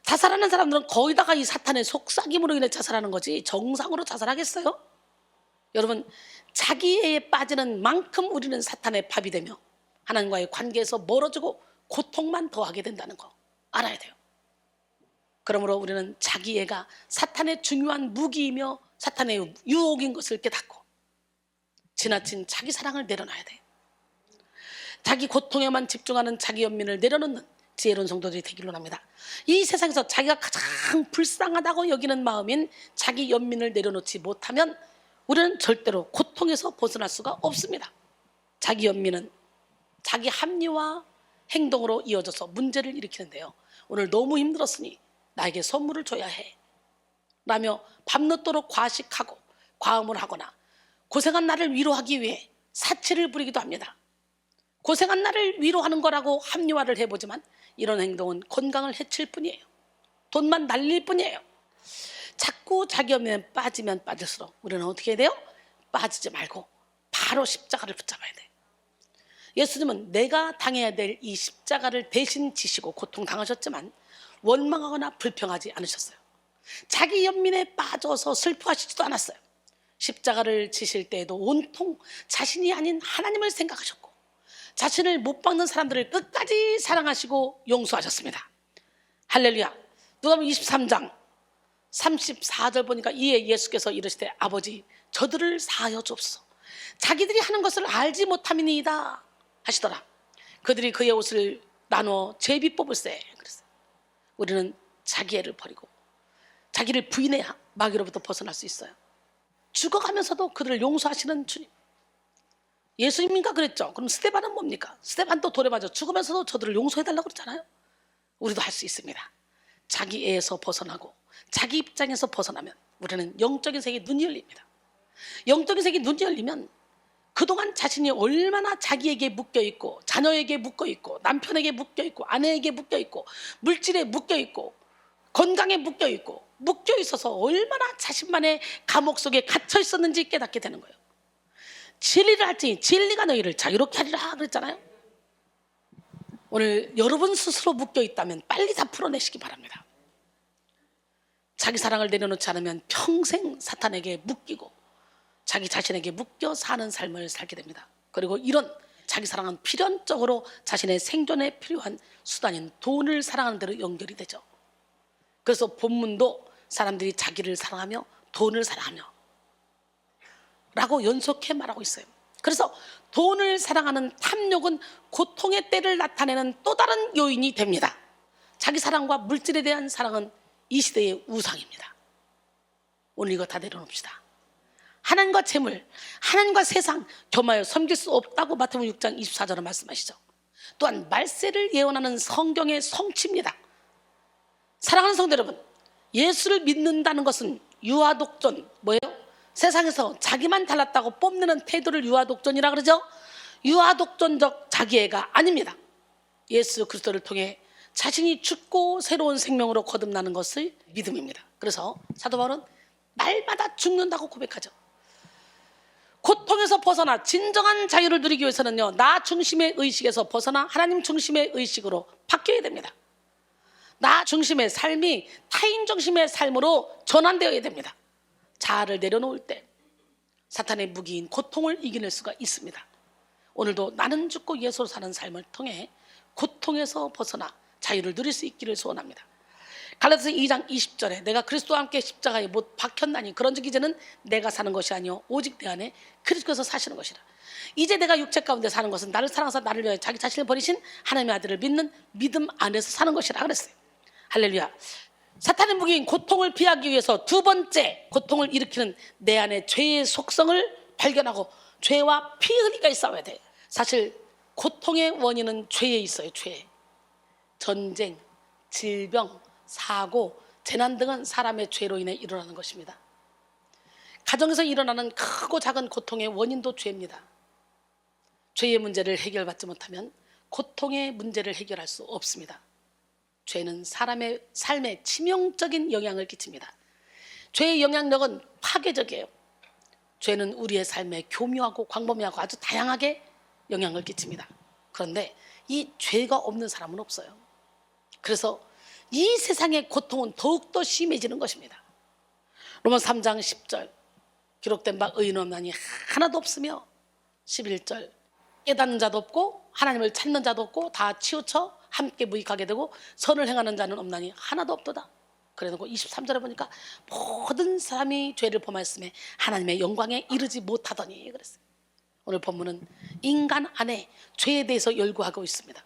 자살하는 사람들은 거의 다가 이 사탄의 속삭임으로 인해 자살하는 거지 정상으로 자살하겠어요? 여러분, 자기에 빠지는 만큼 우리는 사탄의 밥이 되며 하나님과의 관계에서 멀어지고 고통만 더하게 된다는 거 알아야 돼요. 그러므로 우리는 자기애가 사탄의 중요한 무기이며 사탄의 유혹인 것을 깨닫고 지나친 자기 사랑을 내려놔야 돼. 자기 고통에만 집중하는 자기 연민을 내려놓는 지혜로운 성도들이 되기를 원합니다. 이 세상에서 자기가 가장 불쌍하다고 여기는 마음인 자기 연민을 내려놓지 못하면 우리는 절대로 고통에서 벗어날 수가 없습니다. 자기 연민은 자기 합리화 행동으로 이어져서 문제를 일으키는데요. 오늘 너무 힘들었으니 나에게 선물을 줘야 해 라며 밤늦도록 과식하고 과음을 하거나 고생한 나를 위로하기 위해 사치를 부리기도 합니다. 고생한 나를 위로하는 거라고 합리화를 해보지만 이런 행동은 건강을 해칠 뿐이에요. 돈만 날릴 뿐이에요. 자꾸 자기 연민에 빠지면 빠질수록 우리는 어떻게 해야 돼요? 빠지지 말고 바로 십자가를 붙잡아야 돼. 예수님은 내가 당해야 될 이 십자가를 대신 지시고 고통당하셨지만 원망하거나 불평하지 않으셨어요. 자기 연민에 빠져서 슬퍼하시지도 않았어요. 십자가를 지실 때에도 온통 자신이 아닌 하나님을 생각하셨고 자신을 못 박는 사람들을 끝까지 사랑하시고 용서하셨습니다. 할렐루야. 누가복음 23장 34절 보니까 이에 예수께서 이르시되 아버지 저들을 사하여 주옵소서. 자기들이 하는 것을 알지 못함이니이다 하시더라. 그들이 그의 옷을 나누어 제비 뽑을세. 그랬어요. 우리는 자기애를 버리고 자기를 부인해야 마귀로부터 벗어날 수 있어요. 죽어가면서도 그들을 용서하시는 주님. 예수님인가 그랬죠. 그럼 스데반은 뭡니까? 스데반도 돌에 맞아 죽으면서도 저들을 용서해달라고 그랬잖아요. 우리도 할 수 있습니다. 자기애에서 벗어나고 자기 입장에서 벗어나면 우리는 영적인 세계에 눈이 열립니다. 영적인 세계에 눈이 열리면 그동안 자신이 얼마나 자기에게 묶여있고 자녀에게 묶여있고 남편에게 묶여있고 아내에게 묶여있고 물질에 묶여있고 건강에 묶여있어서 얼마나 자신만의 감옥 속에 갇혀있었는지 깨닫게 되는 거예요. 진리를 할지 진리가 너희를 자유롭게 하리라 그랬잖아요. 오늘 여러분 스스로 묶여있다면 빨리 다 풀어내시기 바랍니다. 자기 사랑을 내려놓지 않으면 평생 사탄에게 묶이고 자기 자신에게 묶여 사는 삶을 살게 됩니다. 그리고 이런 자기 사랑은 필연적으로 자신의 생존에 필요한 수단인 돈을 사랑하는 대로 연결이 되죠. 그래서 본문도 사람들이 자기를 사랑하며 돈을 사랑하며 라고 연속해 말하고 있어요. 그래서 돈을 사랑하는 탐욕은 고통의 때를 나타내는 또 다른 요인이 됩니다. 자기 사랑과 물질에 대한 사랑은 이 시대의 우상입니다. 오늘 이거 다 내려놓읍시다. 하나님과 재물, 하나님과 세상 겸하여 섬길 수 없다고 마태복음 6장 24절은 말씀하시죠. 또한 말세를 예언하는 성경의 성취입니다. 사랑하는 성도 여러분, 예수를 믿는다는 것은 유아독존, 뭐예요? 세상에서 자기만 달랐다고 뽐내는 태도를 유아독존이라 그러죠. 유아독존적 자기애가 아닙니다. 예수 그리스도를 통해 자신이 죽고 새로운 생명으로 거듭나는 것을 믿음입니다. 그래서 사도 바울은 날마다 죽는다고 고백하죠. 고통에서 벗어나 진정한 자유를 누리기 위해서는요, 나 중심의 의식에서 벗어나 하나님 중심의 의식으로 바뀌어야 됩니다. 나 중심의 삶이 타인 중심의 삶으로 전환되어야 됩니다. 자아를 내려놓을 때 사탄의 무기인 고통을 이겨낼 수가 있습니다. 오늘도 나는 죽고 예수로 사는 삶을 통해 고통에서 벗어나 자유를 누릴 수 있기를 소원합니다. 갈라디아서 2장 20절에 내가 그리스도와 함께 십자가에 못 박혔나니 그런즉 이제는 내가 사는 것이 아니요 오직 내 안에 그리스도께서 사시는 것이라. 이제 내가 육체 가운데 사는 것은 나를 사랑하사 나를 위하여 자기 자신을 버리신 하나님의 아들을 믿는 믿음 안에서 사는 것이라 그랬어요. 할렐루야. 사탄의 무기인 고통을 피하기 위해서 두 번째 고통을 일으키는 내 안의 죄의 속성을 발견하고 죄와 피 흘리기까지 싸워야 돼. 사실 고통의 원인은 죄에 있어요. 죄. 전쟁, 질병, 사고, 재난 등은 사람의 죄로 인해 일어나는 것입니다. 가정에서 일어나는 크고 작은 고통의 원인도 죄입니다. 죄의 문제를 해결받지 못하면 고통의 문제를 해결할 수 없습니다. 죄는 사람의 삶에 치명적인 영향을 끼칩니다. 죄의 영향력은 파괴적이에요. 죄는 우리의 삶에 교묘하고 광범위하고 아주 다양하게 영향을 끼칩니다. 그런데 이 죄가 없는 사람은 없어요. 그래서 이 세상의 고통은 더욱더 심해지는 것입니다. 로마서 3장 10절 기록된 바 의인 없나니 하나도 없으며 11절 깨닫는 자도 없고 하나님을 찾는 자도 없고 다 치우쳐 함께 무익하게 되고 선을 행하는 자는 없나니 하나도 없도다. 그래놓고 23절에 보니까 모든 사람이 죄를 범하였음에 하나님의 영광에 이르지 못하더니 그랬어요. 오늘 본문은 인간 안에 죄에 대해서 열거하고 있습니다.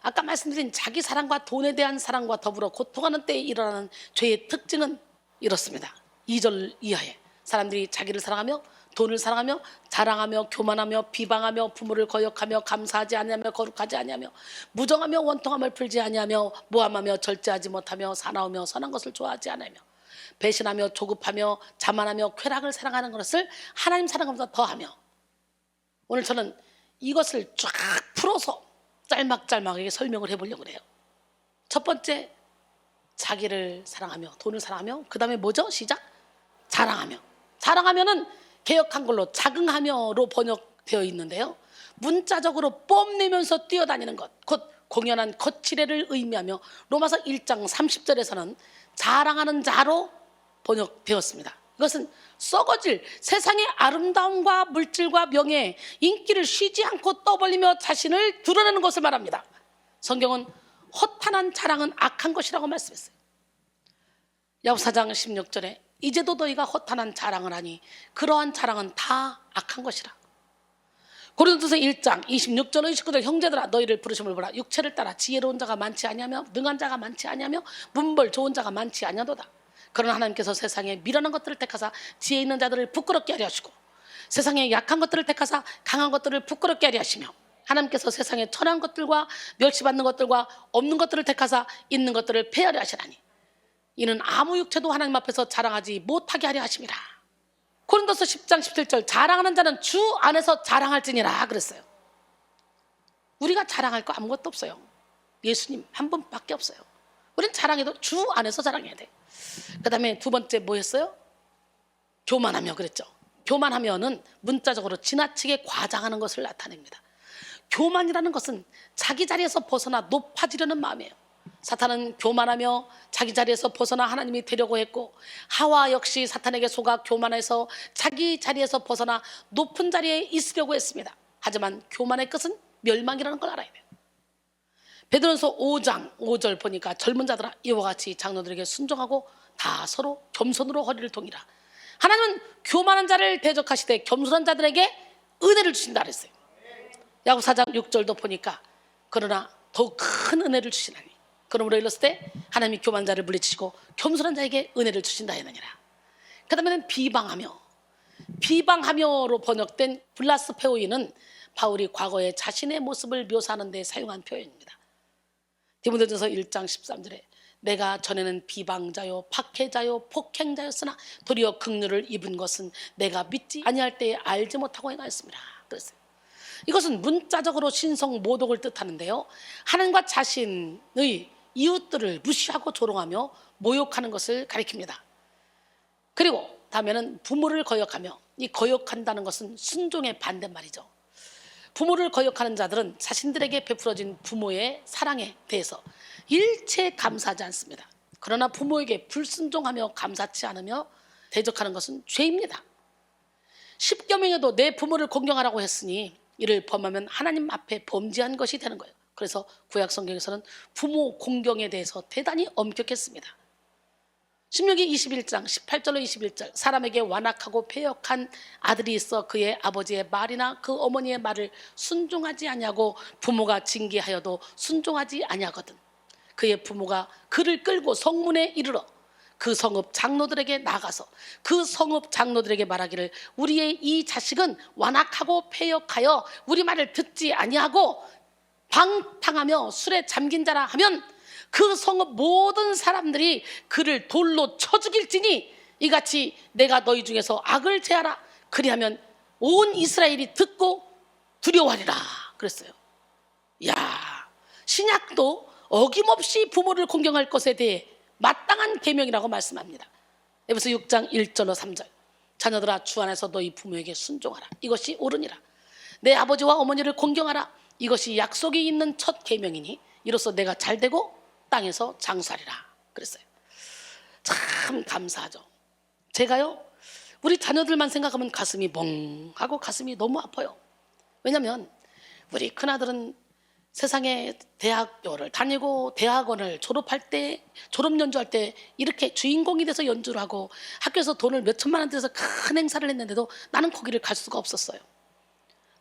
아까 말씀드린 자기 사랑과 돈에 대한 사랑과 더불어 고통하는 때에 일어나는 죄의 특징은 이렇습니다. 2절 이하에 사람들이 자기를 사랑하며 돈을 사랑하며 자랑하며 교만하며 비방하며 부모를 거역하며 감사하지 아니하며 거룩하지 아니하며 무정하며 원통함을 풀지 아니하며 모함하며 절제하지 못하며 사나우며 선한 것을 좋아하지 않으며 배신하며 조급하며 자만하며 쾌락을 사랑하는 것을 하나님 사랑하면서 더하며 오늘 저는 이것을 쫙 풀어서 짤막짤막하게 설명을 해보려고 해요. 첫 번째 자기를 사랑하며 돈을 사랑하며 그 다음에 뭐죠? 시작 자랑하며 자랑하면은 개역 한글로 자긍하며로 번역되어 있는데요. 문자적으로 뽐내면서 뛰어다니는 것, 곧 공연한 거칠애를 의미하며 로마서 1장 30절에서는 자랑하는 자로 번역되었습니다. 이것은 썩어질 세상의 아름다움과 물질과 명예, 인기를 쉬지 않고 떠벌리며 자신을 드러내는 것을 말합니다. 성경은 허탄한 자랑은 악한 것이라고 말씀했어요. 야고보서 4장 16절에 이제도 너희가 허탄한 자랑을 하니 그러한 자랑은 다 악한 것이라. 고린도서 1장 26절 29절 형제들아 너희를 부르심을 보라. 육체를 따라 지혜로운 자가 많지 아니하며 능한 자가 많지 아니하며 문벌 좋은 자가 많지 아니하도다. 그러나 하나님께서 세상에 미련한 것들을 택하사 지혜 있는 자들을 부끄럽게 하려 하시고 세상에 약한 것들을 택하사 강한 것들을 부끄럽게 하려 하시며 하나님께서 세상에 천한 것들과 멸시받는 것들과 없는 것들을 택하사 있는 것들을 폐하려 하시나니 이는 아무 육체도 하나님 앞에서 자랑하지 못하게 하려 하심이라. 고린도서 10장 17절 자랑하는 자는 주 안에서 자랑할지니라 그랬어요. 우리가 자랑할 거 아무것도 없어요. 예수님 한 분밖에 없어요. 우린 자랑해도 주 안에서 자랑해야 돼. 그 다음에 두 번째 뭐였어요? 교만하며 그랬죠. 교만하면은 문자적으로 지나치게 과장하는 것을 나타냅니다. 교만이라는 것은 자기 자리에서 벗어나 높아지려는 마음이에요. 사탄은 교만하며 자기 자리에서 벗어나 하나님이 되려고 했고 하와 역시 사탄에게 속아 교만해서 자기 자리에서 벗어나 높은 자리에 있으려고 했습니다. 하지만 교만의 끝은 멸망이라는 걸 알아야 돼요. 베드로전서 5장 5절 보니까 젊은 자들아 이와 같이 장로들에게 순종하고 다 서로 겸손으로 허리를 동이라. 하나님은 교만한 자를 대적하시되 겸손한 자들에게 은혜를 주신다 그랬어요. 야고보서 4장 6절도 보니까 그러나 더욱 큰 은혜를 주시나니 그러므로 일렀을 때 하나님이 교만한 자를 물리치시고 겸손한 자에게 은혜를 주신다 했느니라. 그 다음에는 비방하며로 번역된 블라스페오이는 바울이 과거에 자신의 모습을 묘사하는 데 사용한 표현입니다. 디모데전서 1장 13절에 내가 전에는 비방자요 박해자요 폭행자였으나 도리어 긍휼을 입은 것은 내가 믿지 아니할 때에 알지 못하고 행하였습니다. 그랬어요. 이것은 문자적으로 신성 모독을 뜻하는데요. 하나님과 자신의 이웃들을 무시하고 조롱하며 모욕하는 것을 가리킵니다. 그리고 다음에는 부모를 거역하며 이 거역한다는 것은 순종의 반대말이죠. 부모를 거역하는 자들은 자신들에게 베풀어진 부모의 사랑에 대해서 일체 감사하지 않습니다. 그러나 부모에게 불순종하며 감사치 않으며 대적하는 것은 죄입니다. 십계명에도 내 부모를 공경하라고 했으니 이를 범하면 하나님 앞에 범죄한 것이 되는 거예요. 그래서 구약 성경에서는 부모 공경에 대해서 대단히 엄격했습니다. 신명기 21장 18절로 21절 사람에게 완악하고 패역한 아들이 있어 그의 아버지의 말이나 그 어머니의 말을 순종하지 아니하고 부모가 징계하여도 순종하지 아니하거든 그의 부모가 그를 끌고 성문에 이르러 그 성읍 장로들에게 나가서 그 성읍 장로들에게 말하기를 우리의 이 자식은 완악하고 패역하여 우리 말을 듣지 아니하고 방탕하며 술에 잠긴 자라 하면 그 성읍 모든 사람들이 그를 돌로 쳐 죽일지니 이같이 내가 너희 중에서 악을 제하라. 그리하면 온 이스라엘이 듣고 두려워하리라 그랬어요. 야, 신약도 어김없이 부모를 공경할 것에 대해 마땅한 계명이라고 말씀합니다. 에베소 6장 1절로 3절. 자녀들아 주 안에서 너희 부모에게 순종하라. 이것이 옳으니라. 내 아버지와 어머니를 공경하라. 이것이 약속이 있는 첫 계명이니 이로써 내가 잘되고 땅에서 장수하리라 그랬어요. 참 감사하죠. 제가요 우리 자녀들만 생각하면 가슴이 멍하고 가슴이 너무 아파요. 왜냐하면 우리 큰아들은 세상에 대학교를 다니고 대학원을 졸업할 때 졸업 연주할 때 이렇게 주인공이 돼서 연주를 하고 학교에서 돈을 몇 천만 원 들여서 큰 행사를 했는데도 나는 거기를 갈 수가 없었어요.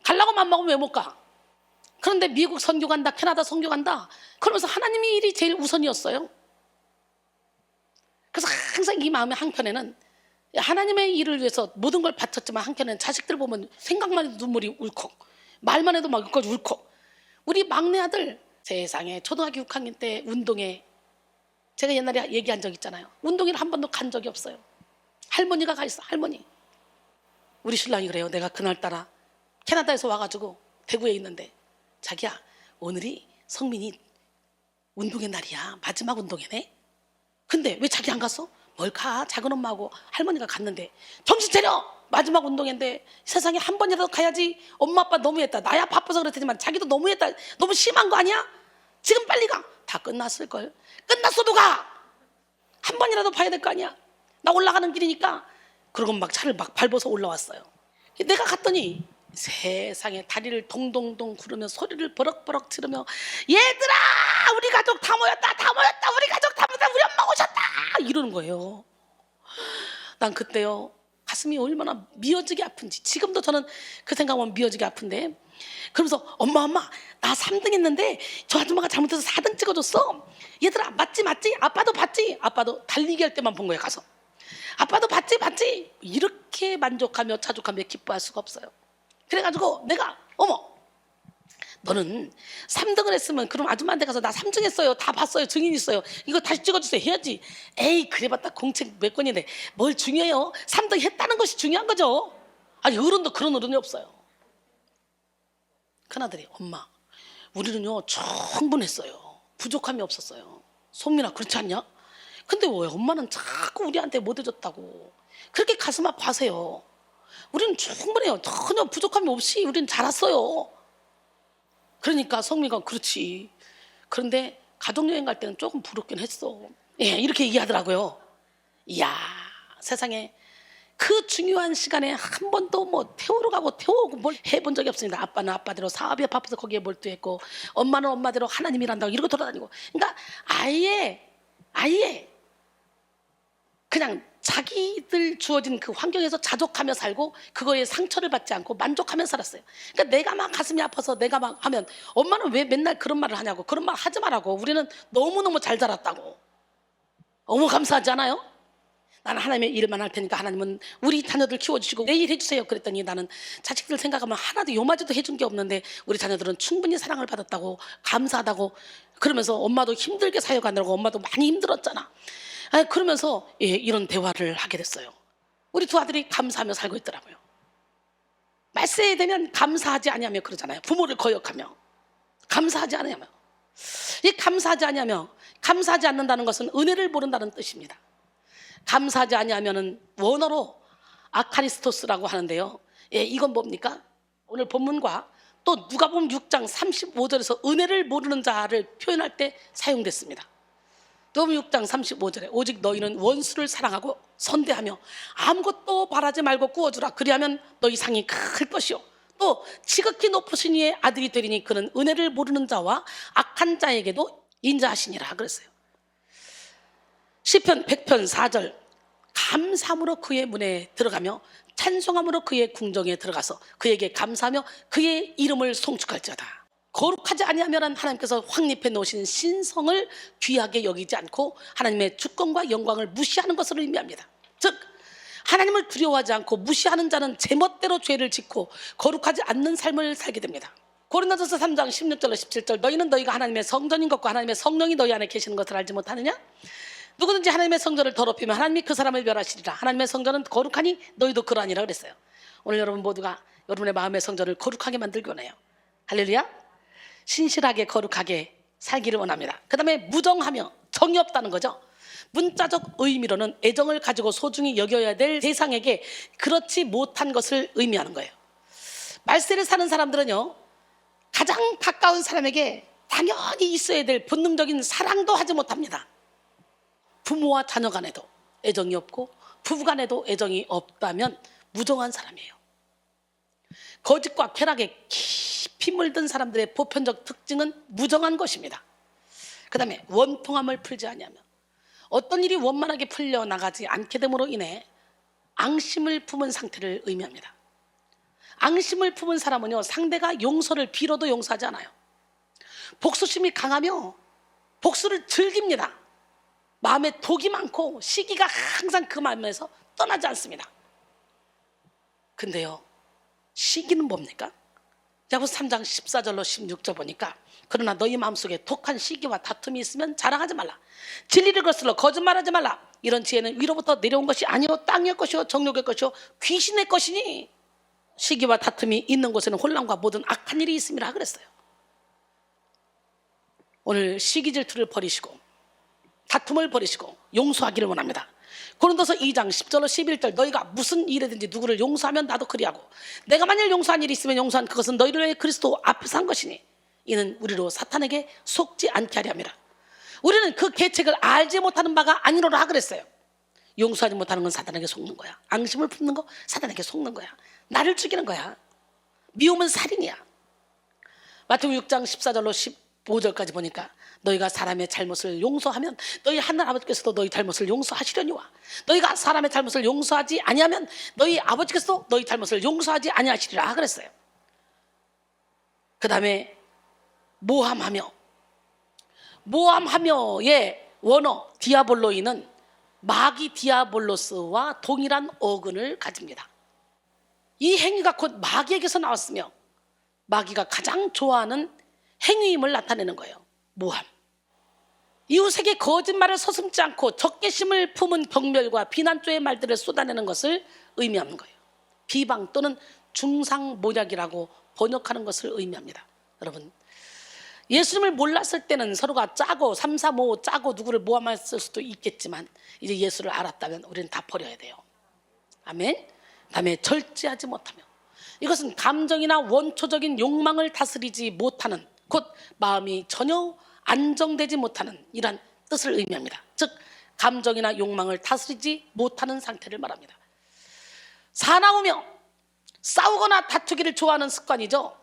가려고 맘먹으면 왜 못 가? 그런데 미국 선교 간다, 캐나다 선교 간다 그러면서 하나님의 일이 제일 우선이었어요. 그래서 항상 이 마음의 한켠에는 하나님의 일을 위해서 모든 걸 바쳤지만 한켠에는 자식들 보면 생각만 해도 눈물이 울컥, 말만 해도 막 여기까지 울컥. 우리 막내 아들 세상에 초등학교 6학년 때 운동회 제가 옛날에 얘기한 적 있잖아요. 운동회를 한 번도 간 적이 없어요. 할머니가 가 있어. 할머니. 우리 신랑이 그래요. 내가 그날따라 캐나다에서 와가지고 대구에 있는데 자기야 오늘이 성민이 운동회 날이야. 마지막 운동회네. 근데 왜 자기 안 갔어? 뭘 가? 작은 엄마하고 할머니가 갔는데 정신 차려! 마지막 운동회인데 세상에 한 번이라도 가야지. 엄마 아빠 너무했다. 나야 바빠서 그랬지만 자기도 너무했다. 너무 심한 거 아니야? 지금 빨리 가. 다 끝났을걸. 끝났어도 가. 한 번이라도 봐야 될 거 아니야. 나 올라가는 길이니까. 그러고 막 차를 막 밟아서 올라왔어요. 내가 갔더니 세상에 다리를 동동동 구르며 소리를 버럭버럭 지르며 얘들아 우리 가족 다 모였다. 다 모였다. 우리 가족 다 모였다. 우리 엄마 오셨다. 이러는 거예요. 난 그때요 가슴이 얼마나 미어지게 아픈지 지금도 저는 그 생각하면 미어지게 아픈데 그러면서 엄마 나 3등 했는데 저 아줌마가 잘못해서 4등 찍어줬어. 얘들아 맞지 아빠도 봤지. 아빠도 달리기 할 때만 본 거야. 가서 아빠도 봤지 이렇게 만족하며 자족하며 기뻐할 수가 없어요. 그래가지고 내가 어머 너는 3등을 했으면 그럼 아줌마한테 가서 나 3등 했어요. 다 봤어요. 증인 있어요. 이거 다시 찍어주세요. 해야지. 에이 그래봤다 공책 몇 건인데 뭘 중요해요. 3등 했다는 것이 중요한 거죠. 아니 어른도 그런 어른이 없어요. 큰아들이 엄마 우리는요 충분했어요. 부족함이 없었어요. 송민아 그렇지 않냐? 근데 왜 엄마는 자꾸 우리한테 못 해줬다고 그렇게 가슴 아파하세요. 우리는 충분해요. 전혀 부족함이 없이 우리는 자랐어요. 그러니까 성미가 그렇지. 그런데 가족여행 갈 때는 조금 부럽긴 했어. 예, 이렇게 얘기하더라고요. 이야 세상에 그 중요한 시간에 한 번도 뭐 태우러 가고 태워오고 뭘 해본 적이 없습니다. 아빠는 아빠대로 사업에 바빠서 거기에 몰두했고 엄마는 엄마대로 하나님 일한다고 이러고 돌아다니고 그러니까 아예 그냥 자기들 주어진 그 환경에서 자족하며 살고 그거에 상처를 받지 않고 만족하며 살았어요. 그러니까 내가 막 가슴이 아파서 내가 막 하면 엄마는 왜 맨날 그런 말을 하냐고. 그런 말 하지 말라고. 우리는 너무너무 잘 자랐다고. 너무 감사하지 않아요? 나는 하나님의 일만 할 테니까 하나님은 우리 자녀들 키워주시고 내 일 해주세요. 그랬더니 나는 자식들 생각하면 하나도 요마저도 해준 게 없는데 우리 자녀들은 충분히 사랑을 받았다고 감사하다고 그러면서 엄마도 힘들게 사역하느라고 엄마도 많이 힘들었잖아. 그러면서 이런 대화를 하게 됐어요. 우리 두 아들이 감사하며 살고 있더라고요. 말세에 되면 감사하지 아니하며 그러잖아요. 부모를 거역하며 감사하지 않으며 이 감사하지 않으며 감사하지 않는다는 것은 은혜를 모른다는 뜻입니다. 감사하지 아니하면은 원어로 아카리스토스라고 하는데요. 이건 뭡니까? 오늘 본문과 또 누가복음 6장 35절에서 은혜를 모르는 자를 표현할 때 사용됐습니다. 누가복음 6장 35절에 오직 너희는 원수를 사랑하고 선대하며 아무것도 바라지 말고 구워주라. 그리하면 너희 상이 클 것이요 또 지극히 높으신 이의 아들이 되리니 그는 은혜를 모르는 자와 악한 자에게도 인자하시니라 그랬어요. 시편 100편 4절 감사함으로 그의 문에 들어가며 찬송함으로 그의 궁정에 들어가서 그에게 감사하며 그의 이름을 송축할지어다. 거룩하지 아니하면 하나님께서 확립해 놓으신 신성을 귀하게 여기지 않고 하나님의 주권과 영광을 무시하는 것을 의미합니다. 즉 하나님을 두려워하지 않고 무시하는 자는 제멋대로 죄를 짓고 거룩하지 않는 삶을 살게 됩니다. 고린도전서 3장 16절로 17절, 너희는 너희가 하나님의 성전인 것과 하나님의 성령이 너희 안에 계시는 것을 알지 못하느냐? 누구든지 하나님의 성전을 더럽히면 하나님이 그 사람을 멸하시리라. 하나님의 성전은 거룩하니 너희도 그러하니라 그랬어요. 오늘 여러분 모두가 여러분의 마음의 성전을 거룩하게 만들기 원해요. 할렐루야. 신실하게 거룩하게 살기를 원합니다. 그 다음에 무정하며, 정이 없다는 거죠. 문자적 의미로는 애정을 가지고 소중히 여겨야 될 대상에게 그렇지 못한 것을 의미하는 거예요. 말세를 사는 사람들은요, 가장 가까운 사람에게 당연히 있어야 될 본능적인 사랑도 하지 못합니다. 부모와 자녀 간에도 애정이 없고 부부 간에도 애정이 없다면 무정한 사람이에요. 거짓과 쾌락에 깊이 물든 사람들의 보편적 특징은 무정한 것입니다. 그 다음에 원통함을 풀지 아니하며, 어떤 일이 원만하게 풀려나가지 않게 됨으로 인해 앙심을 품은 상태를 의미합니다. 앙심을 품은 사람은요, 상대가 용서를 빌어도 용서하지 않아요. 복수심이 강하며 복수를 즐깁니다. 마음에 독이 많고 시기가 항상 그 마음에서 떠나지 않습니다. 근데요, 시기는 뭡니까? 야고보서 3장 14절로 16절 보니까, 그러나 너희 마음속에 독한 시기와 다툼이 있으면 자랑하지 말라. 진리를 거슬러 거짓말하지 말라. 이런 지혜는 위로부터 내려온 것이 아니요 땅의 것이요 정욕의 것이요 귀신의 것이니 시기와 다툼이 있는 곳에는 혼란과 모든 악한 일이 있음이라 그랬어요. 오늘 시기 질투를 버리시고 다툼을 버리시고 용서하기를 원합니다. 고린도서 2장 10절로 11절, 너희가 무슨 일이든지 누구를 용서하면 나도 그리하고, 내가 만일 용서한 일이 있으면 용서한 그것은 너희를 위해 그리스도 앞에서 한 것이니 이는 우리로 사탄에게 속지 않게 하려 함이라. 우리는 그 계책을 알지 못하는 바가 아니로라 그랬어요. 용서하지 못하는 건 사탄에게 속는 거야. 앙심을 품는 거 사탄에게 속는 거야. 나를 죽이는 거야. 미움은 살인이야. 마태복음 6장 14절로 15절까지 보니까, 너희가 사람의 잘못을 용서하면 너희 하늘 아버지께서도 너희 잘못을 용서하시려니와, 너희가 사람의 잘못을 용서하지 아니하면 너희 아버지께서도 너희 잘못을 용서하지 아니하시리라 그랬어요. 그 다음에 모함하며의 원어 디아볼로이는 마귀 디아볼로스와 동일한 어근을 가집니다. 이 행위가 곧 마귀에게서 나왔으며 마귀가 가장 좋아하는 행위임을 나타내는 거예요. 모함. 이웃에게 거짓말을 서슴지 않고 적개심을 품은 경멸과 비난조의 말들을 쏟아내는 것을 의미하는 거예요. 비방 또는 중상모략이라고 번역하는 것을 의미합니다. 여러분, 예수님을 몰랐을 때는 서로가 짜고 3, 4, 5 짜고 누구를 모함했을 수도 있겠지만, 이제 예수를 알았다면 우리는 다 버려야 돼요. 아멘. 다음에 절제하지 못하며, 이것은 감정이나 원초적인 욕망을 다스리지 못하는, 곧 마음이 전혀 안정되지 못하는 이란 뜻을 의미합니다. 즉 감정이나 욕망을 다스리지 못하는 상태를 말합니다. 사나우며 싸우거나 다투기를 좋아하는 습관이죠.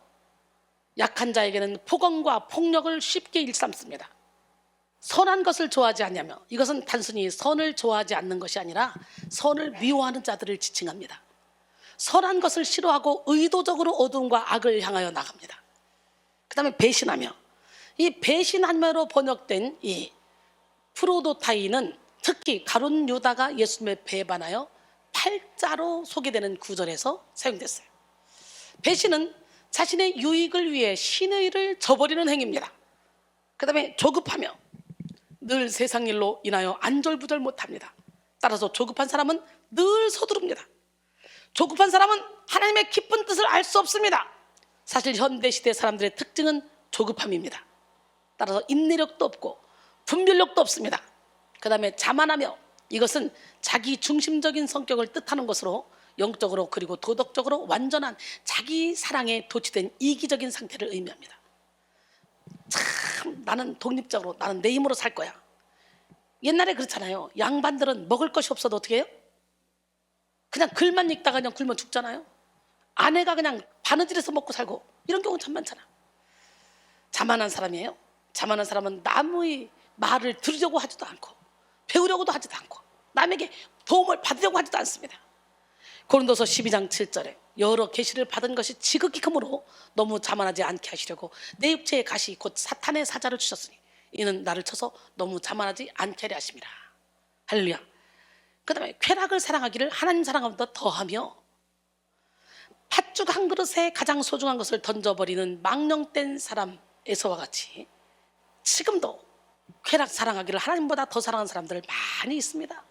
약한 자에게는 폭언과 폭력을 쉽게 일삼습니다. 선한 것을 좋아하지 않냐며, 이것은 단순히 선을 좋아하지 않는 것이 아니라 선을 미워하는 자들을 지칭합니다. 선한 것을 싫어하고 의도적으로 어두움과 악을 향하여 나갑니다. 그 다음에 배신하며, 이 배신하며로 번역된 이 프로도타이는 특히 가룟 유다가 예수님을 배반하여 팔자로 소개되는 구절에서 사용됐어요. 배신은 자신의 유익을 위해 신의를 저버리는 행위입니다. 그 다음에 조급하며, 늘 세상 일로 인하여 안절부절 못합니다. 따라서 조급한 사람은 늘 서두릅니다. 조급한 사람은 하나님의 깊은 뜻을 알 수 없습니다. 사실 현대시대 사람들의 특징은 조급함입니다. 따라서 인내력도 없고 분별력도 없습니다. 그 다음에 자만하며, 이것은 자기 중심적인 성격을 뜻하는 것으로 영적으로 그리고 도덕적으로 완전한 자기 사랑에 도취된 이기적인 상태를 의미합니다. 참, 나는 독립적으로, 나는 내 힘으로 살 거야. 옛날에 그렇잖아요. 양반들은 먹을 것이 없어도 어떻게 해요? 그냥 글만 읽다가 그냥 굶어 죽잖아요. 아내가 그냥 바느질해서 먹고 살고, 이런 경우 참 많잖아. 자만한 사람이에요. 자만한 사람은 남의 말을 들으려고 하지도 않고 배우려고도 하지도 않고 남에게 도움을 받으려고 하지도 않습니다. 고린도서 12장 7절에 여러 계시를 받은 것이 지극히 크므로 너무 자만하지 않게 하시려고 내 육체의 가시 곧 사탄의 사자를 주셨으니 이는 나를 쳐서 너무 자만하지 않게 하려 하심이라. 할렐루야. 그 다음에 쾌락을 사랑하기를 하나님 사랑함보다 더하며 팥죽 한 그릇에 가장 소중한 것을 던져버리는 망령된 사람 에서와 같이 지금도 쾌락 사랑하기를 하나님보다 더 사랑하는 사람들 많이 있습니다.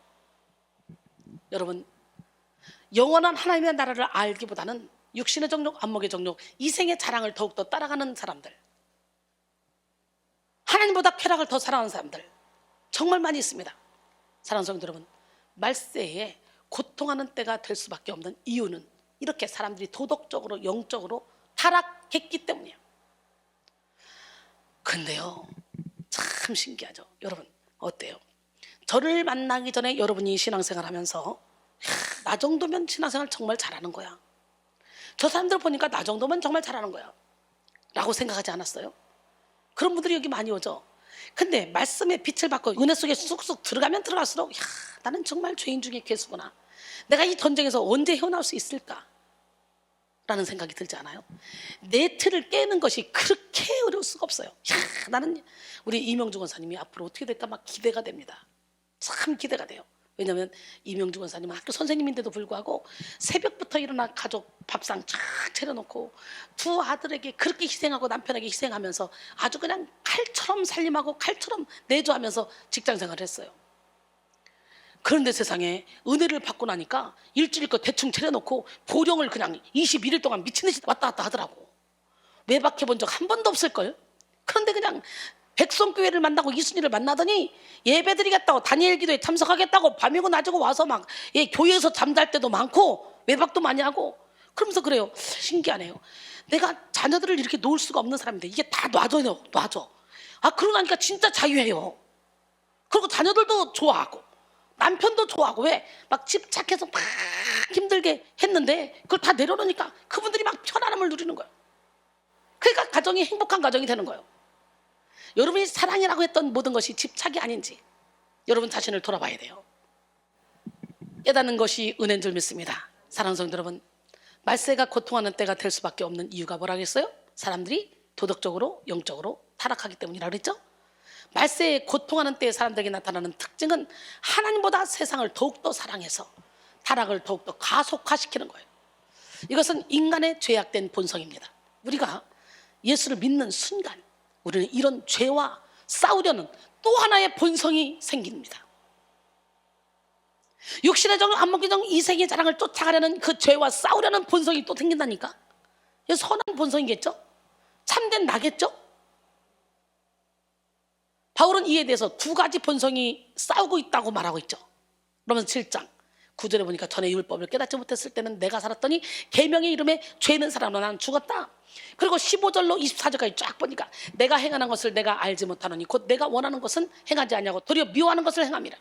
여러분, 영원한 하나님의 나라를 알기보다는 육신의 정욕, 안목의 정욕, 이생의 자랑을 더욱더 따라가는 사람들, 하나님보다 쾌락을 더 사랑하는 사람들 정말 많이 있습니다. 사랑하는 성도 여러분, 말세에 고통하는 때가 될 수밖에 없는 이유는 이렇게 사람들이 도덕적으로 영적으로 타락했기 때문이에요. 근데요, 참 신기하죠. 여러분 어때요? 저를 만나기 전에 여러분이 신앙생활 하면서 나 정도면 신앙생활 정말 잘하는 거야, 저 사람들 보니까 나 정도면 정말 잘하는 거야 라고 생각하지 않았어요? 그런 분들이 여기 많이 오죠. 근데 말씀의 빛을 받고 은혜 속에 쑥쑥 들어가면 들어갈수록 나는 정말 죄인 중에 괴수구나, 내가 이 전쟁에서 언제 헤어나올 수 있을까 라는 생각이 들지 않아요? 내 틀을 깨는 것이 그렇게 어려울 수가 없어요. 나는 우리 이명주 권사님이 앞으로 어떻게 될까 막 기대가 됩니다. 참 기대가 돼요. 왜냐하면 이명주 권사님은 학교 선생님인데도 불구하고 새벽부터 일어나 가족 밥상 쫙 차려놓고 두 아들에게 그렇게 희생하고 남편에게 희생하면서 아주 그냥 칼처럼 살림하고 칼처럼 내조하면서 직장생활을 했어요. 그런데 세상에 은혜를 받고 나니까 일주일 거 대충 차려놓고 보령을 그냥 21일 동안 미친듯이 왔다 갔다 하더라고. 외박해 본 적 한 번도 없을걸. 그런데 그냥 백성교회를 만나고 이순이를 만나더니 예배드리겠다고 다니엘 기도에 참석하겠다고 밤이고 낮이고 와서 막 교회에서 잠잘 때도 많고 외박도 많이 하고 그러면서 그래요. 신기하네요. 내가 자녀들을 이렇게 놓을 수가 없는 사람인데 이게 다 놔줘요. 놔줘. 그러고 나니까 진짜 자유해요. 그리고 자녀들도 좋아하고 남편도 좋아하고. 왜? 막 집착해서 막 힘들게 했는데 그걸 다 내려놓으니까 그분들이 막 편안함을 누리는 거예요. 그러니까 가정이 행복한 가정이 되는 거예요. 여러분이 사랑이라고 했던 모든 것이 집착이 아닌지 여러분 자신을 돌아봐야 돼요. 깨닫는 것이 은혜인 줄 믿습니다. 사랑하는 성도 여러분, 말세가 고통하는 때가 될 수밖에 없는 이유가 뭐라고 했어요? 사람들이 도덕적으로 영적으로 타락하기 때문이라고 그랬죠? 말세에 고통하는 때에 사람들에게 나타나는 특징은 하나님보다 세상을 더욱더 사랑해서 타락을 더욱더 가속화시키는 거예요. 이것은 인간의 죄악된 본성입니다. 우리가 예수를 믿는 순간 우리는 이런 죄와 싸우려는 또 하나의 본성이 생깁니다. 육신의 정, 안목의 정, 이생의 자랑을 쫓아가려는 그 죄와 싸우려는 본성이 또 생긴다니까. 이게 선한 본성이겠죠? 참된 나겠죠? 바울은 이에 대해서 두 가지 본성이 싸우고 있다고 말하고 있죠. 그러면서 7장 9절에 보니까 전에 율법을 깨닫지 못했을 때는 내가 살았더니 계명의 이름에 죄는 사람으로 나는 죽었다. 그리고 15절로 24절까지 쫙 보니까 내가 행하는 것을 내가 알지 못하노니 곧 내가 원하는 것은 행하지 아니하고 도리어 미워하는 것을 행함이라.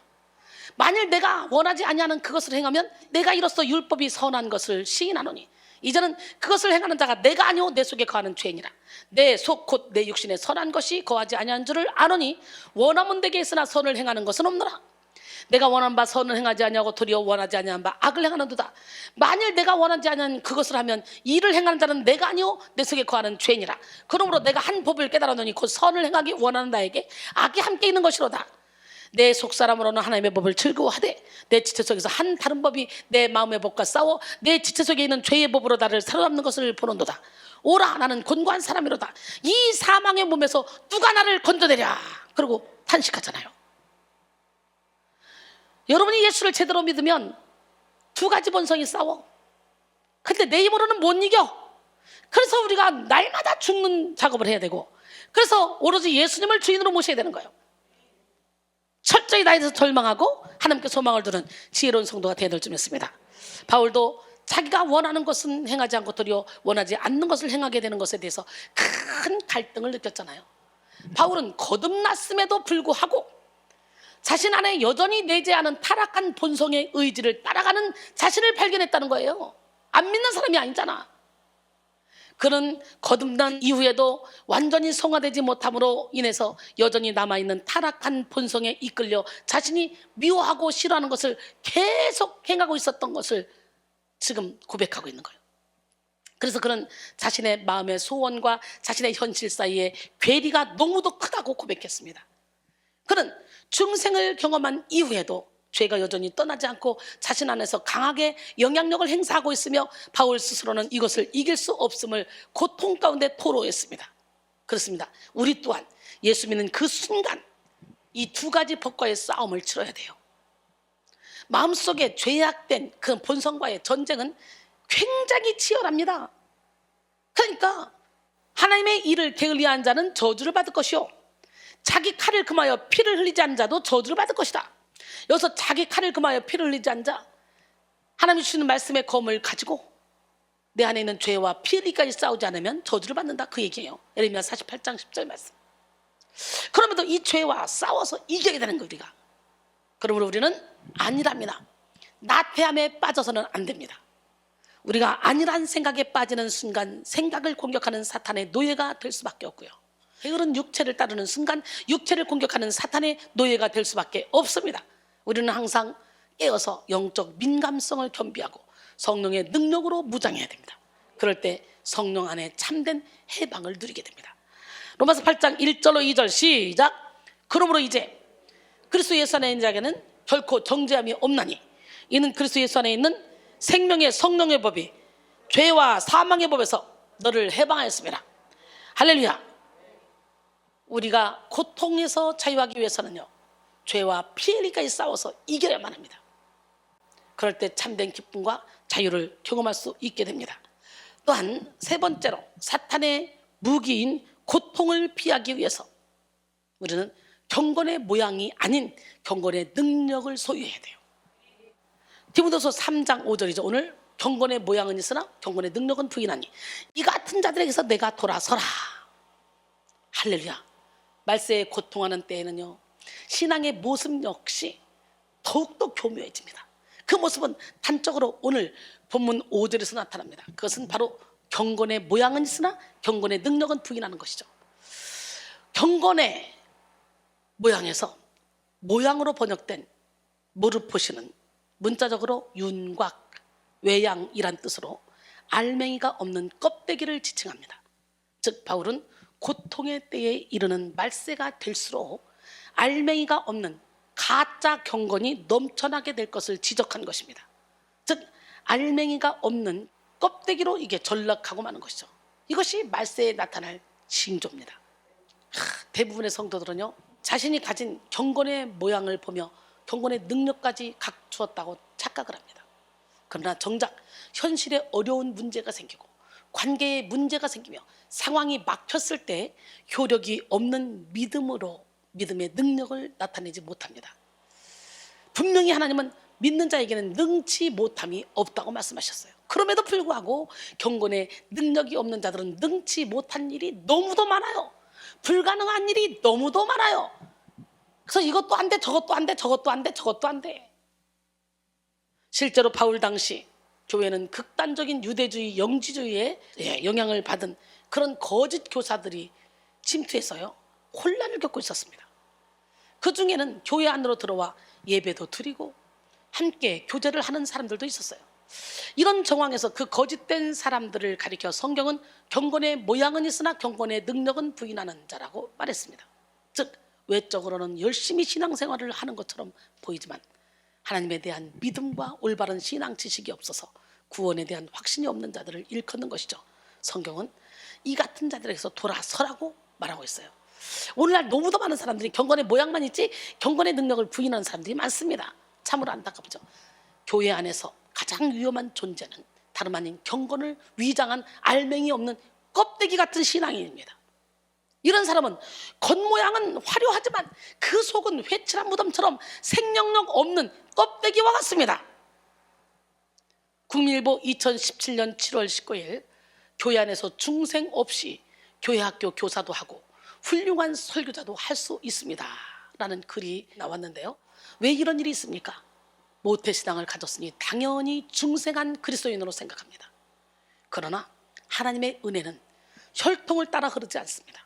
만일 내가 원하지 아니하는 그것을 행하면 내가 이로써 율법이 선한 것을 시인하노니 이제는 그것을 행하는 자가 내가 아니오 내 속에 거하는 죄니라. 내 속 곧 내 육신에 선한 것이 거하지 아니한 줄을 아노니 원하면 되게 있으나 선을 행하는 것은 없노라. 내가 원하는 바 선을 행하지 아니하고 도리어 원하지 아니한 바 악을 행하는도다. 만일 내가 원하지 아니한 그것을 하면 이를 행하는 자는 내가 아니오 내 속에 거하는 죄니라. 그러므로 내가 한 법을 깨달았노니 곧 선을 행하기 원하는 나에게 악이 함께 있는 것이로다. 내 속사람으로는 하나님의 법을 즐거워하되 내 지체 속에서 한 다른 법이 내 마음의 법과 싸워 내 지체 속에 있는 죄의 법으로 나를 사로잡는 것을 보는도다. 오라 나는 곤고한 사람이로다. 이 사망의 몸에서 누가 나를 건져내랴. 그리고 탄식하잖아요. 여러분이 예수를 제대로 믿으면 두 가지 본성이 싸워. 근데 내 힘으로는 못 이겨. 그래서 우리가 날마다 죽는 작업을 해야 되고, 그래서 오로지 예수님을 주인으로 모셔야 되는 거예요. 철저히 나에 대해서 절망하고 하나님께 소망을 두는 지혜로운 성도가 되어야 될 줄 믿습니다. 바울도 자기가 원하는 것은 행하지 않고 도리어 원하지 않는 것을 행하게 되는 것에 대해서 큰 갈등을 느꼈잖아요. 바울은 거듭났음에도 불구하고 자신 안에 여전히 내재하는 타락한 본성의 의지를 따라가는 자신을 발견했다는 거예요. 안 믿는 사람이 아니잖아. 그는 거듭난 이후에도 완전히 성화되지 못함으로 인해서 여전히 남아있는 타락한 본성에 이끌려 자신이 미워하고 싫어하는 것을 계속 행하고 있었던 것을 지금 고백하고 있는 거예요. 그래서 그는 자신의 마음의 소원과 자신의 현실 사이에 괴리가 너무도 크다고 고백했습니다. 그는 중생을 경험한 이후에도 죄가 여전히 떠나지 않고 자신 안에서 강하게 영향력을 행사하고 있으며 바울 스스로는 이것을 이길 수 없음을 고통 가운데 토로했습니다. 그렇습니다. 우리 또한 예수 믿는 그 순간 이 두 가지 법과의 싸움을 치러야 돼요. 마음속에 죄악된 그 본성과의 전쟁은 굉장히 치열합니다. 그러니까 하나님의 일을 게을리한 자는 저주를 받을 것이요, 자기 칼을 금하여 피를 흘리지 않은 자도 저주를 받을 것이다. 여기서 자기 칼을 금하여 피를 흘리지 않은 자, 하나님이 주시는 말씀의 검을 가지고 내 안에 있는 죄와 피 흘리기까지 싸우지 않으면 저주를 받는다, 그 얘기예요. 예레미야 48장 10절 말씀. 그러면도 이 죄와 싸워서 이겨야 되는 거 우리가. 그러므로 우리는 아니랍니다. 나태함에 빠져서는 안 됩니다. 우리가 아니란 생각에 빠지는 순간 생각을 공격하는 사탄의 노예가 될 수밖에 없고요, 게으른 육체를 따르는 순간 육체를 공격하는 사탄의 노예가 될 수밖에 없습니다. 우리는 항상 깨어서 영적 민감성을 겸비하고 성령의 능력으로 무장해야 됩니다. 그럴 때 성령 안에 참된 해방을 누리게 됩니다. 로마서 8장 1절로 2절 시작. 그러므로 이제 그리스도 예수 안에 있는 자에게는 결코 정죄함이 없나니 이는 그리스도 예수 안에 있는 생명의 성령의 법이 죄와 사망의 법에서 너를 해방하였습니다. 할렐루야. 우리가 고통에서 자유하기 위해서는요, 죄와 피 흘리기까지 싸워서 이겨야만 합니다. 그럴 때 참된 기쁨과 자유를 경험할 수 있게 됩니다. 또한 세 번째로 사탄의 무기인 고통을 피하기 위해서 우리는 경건의 모양이 아닌 경건의 능력을 소유해야 돼요. 디모데후서 3장 5절이죠. 오늘 경건의 모양은 있으나 경건의 능력은 부인하니 이 같은 자들에게서 내가 돌아서라. 할렐루야. 말세에 고통하는 때에는요, 신앙의 모습 역시 더욱더 교묘해집니다. 그 모습은 단적으로 오늘 본문 5절에서 나타납니다. 그것은 바로 경건의 모양은 있으나 경건의 능력은 부인하는 것이죠. 경건의 모양에서 모양으로 번역된 모르포시는 문자적으로 윤곽, 외양이란 뜻으로 알맹이가 없는 껍데기를 지칭합니다. 즉 바울은 고통의 때에 이르는 말세가 될수록 알맹이가 없는 가짜 경건이 넘쳐나게 될 것을 지적한 것입니다. 즉 알맹이가 없는 껍데기로 이게 전락하고 마는 것이죠. 이것이 말세에 나타날 징조입니다. 대부분의 성도들은요, 자신이 가진 경건의 모양을 보며 경건의 능력까지 갖추었다고 착각을 합니다. 그러나 정작 현실에 어려운 문제가 생기고 관계에 문제가 생기며 상황이 막혔을 때 효력이 없는 믿음의 능력을 나타내지 못합니다. 분명히 하나님은 믿는 자에게는 능치 못함이 없다고 말씀하셨어요. 그럼에도 불구하고 경건의 능력이 없는 자들은 능치 못한 일이 너무도 많아요. 불가능한 일이 너무도 많아요. 그래서 이것도 안 돼, 저것도 안 돼, 저것도 안 돼, 저것도 안 돼. 실제로 바울 당시 교회는 극단적인 유대주의, 영지주의에 영향을 받은 그런 거짓 교사들이 침투해서요, 혼란을 겪고 있었습니다. 그 중에는 교회 안으로 들어와 예배도 드리고 함께 교제를 하는 사람들도 있었어요. 이런 정황에서 그 거짓된 사람들을 가리켜 성경은 경건의 모양은 있으나 경건의 능력은 부인하는 자라고 말했습니다. 즉 외적으로는 열심히 신앙생활을 하는 것처럼 보이지만 하나님에 대한 믿음과 올바른 신앙 지식이 없어서 구원에 대한 확신이 없는 자들을 일컫는 것이죠. 성경은 이 같은 자들에게서 돌아서라고 말하고 있어요. 오늘날 너무도 많은 사람들이 경건의 모양만 있지 경건의 능력을 부인하는 사람들이 많습니다. 참으로 안타깝죠. 교회 안에서 가장 위험한 존재는 다름 아닌 경건을 위장한 알맹이 없는 껍데기 같은 신앙인입니다. 이런 사람은 겉모양은 화려하지만 그 속은 회칠한 무덤처럼 생명력 없는 껍데기와 같습니다. 국민일보 2017년 7월 19일 교회 안에서 중생 없이 교회학교 교사도 하고 훌륭한 설교자도 할 수 있습니다 라는 글이 나왔는데요. 왜 이런 일이 있습니까? 모태신앙을 가졌으니 당연히 중생한 그리스도인으로 생각합니다. 그러나 하나님의 은혜는 혈통을 따라 흐르지 않습니다.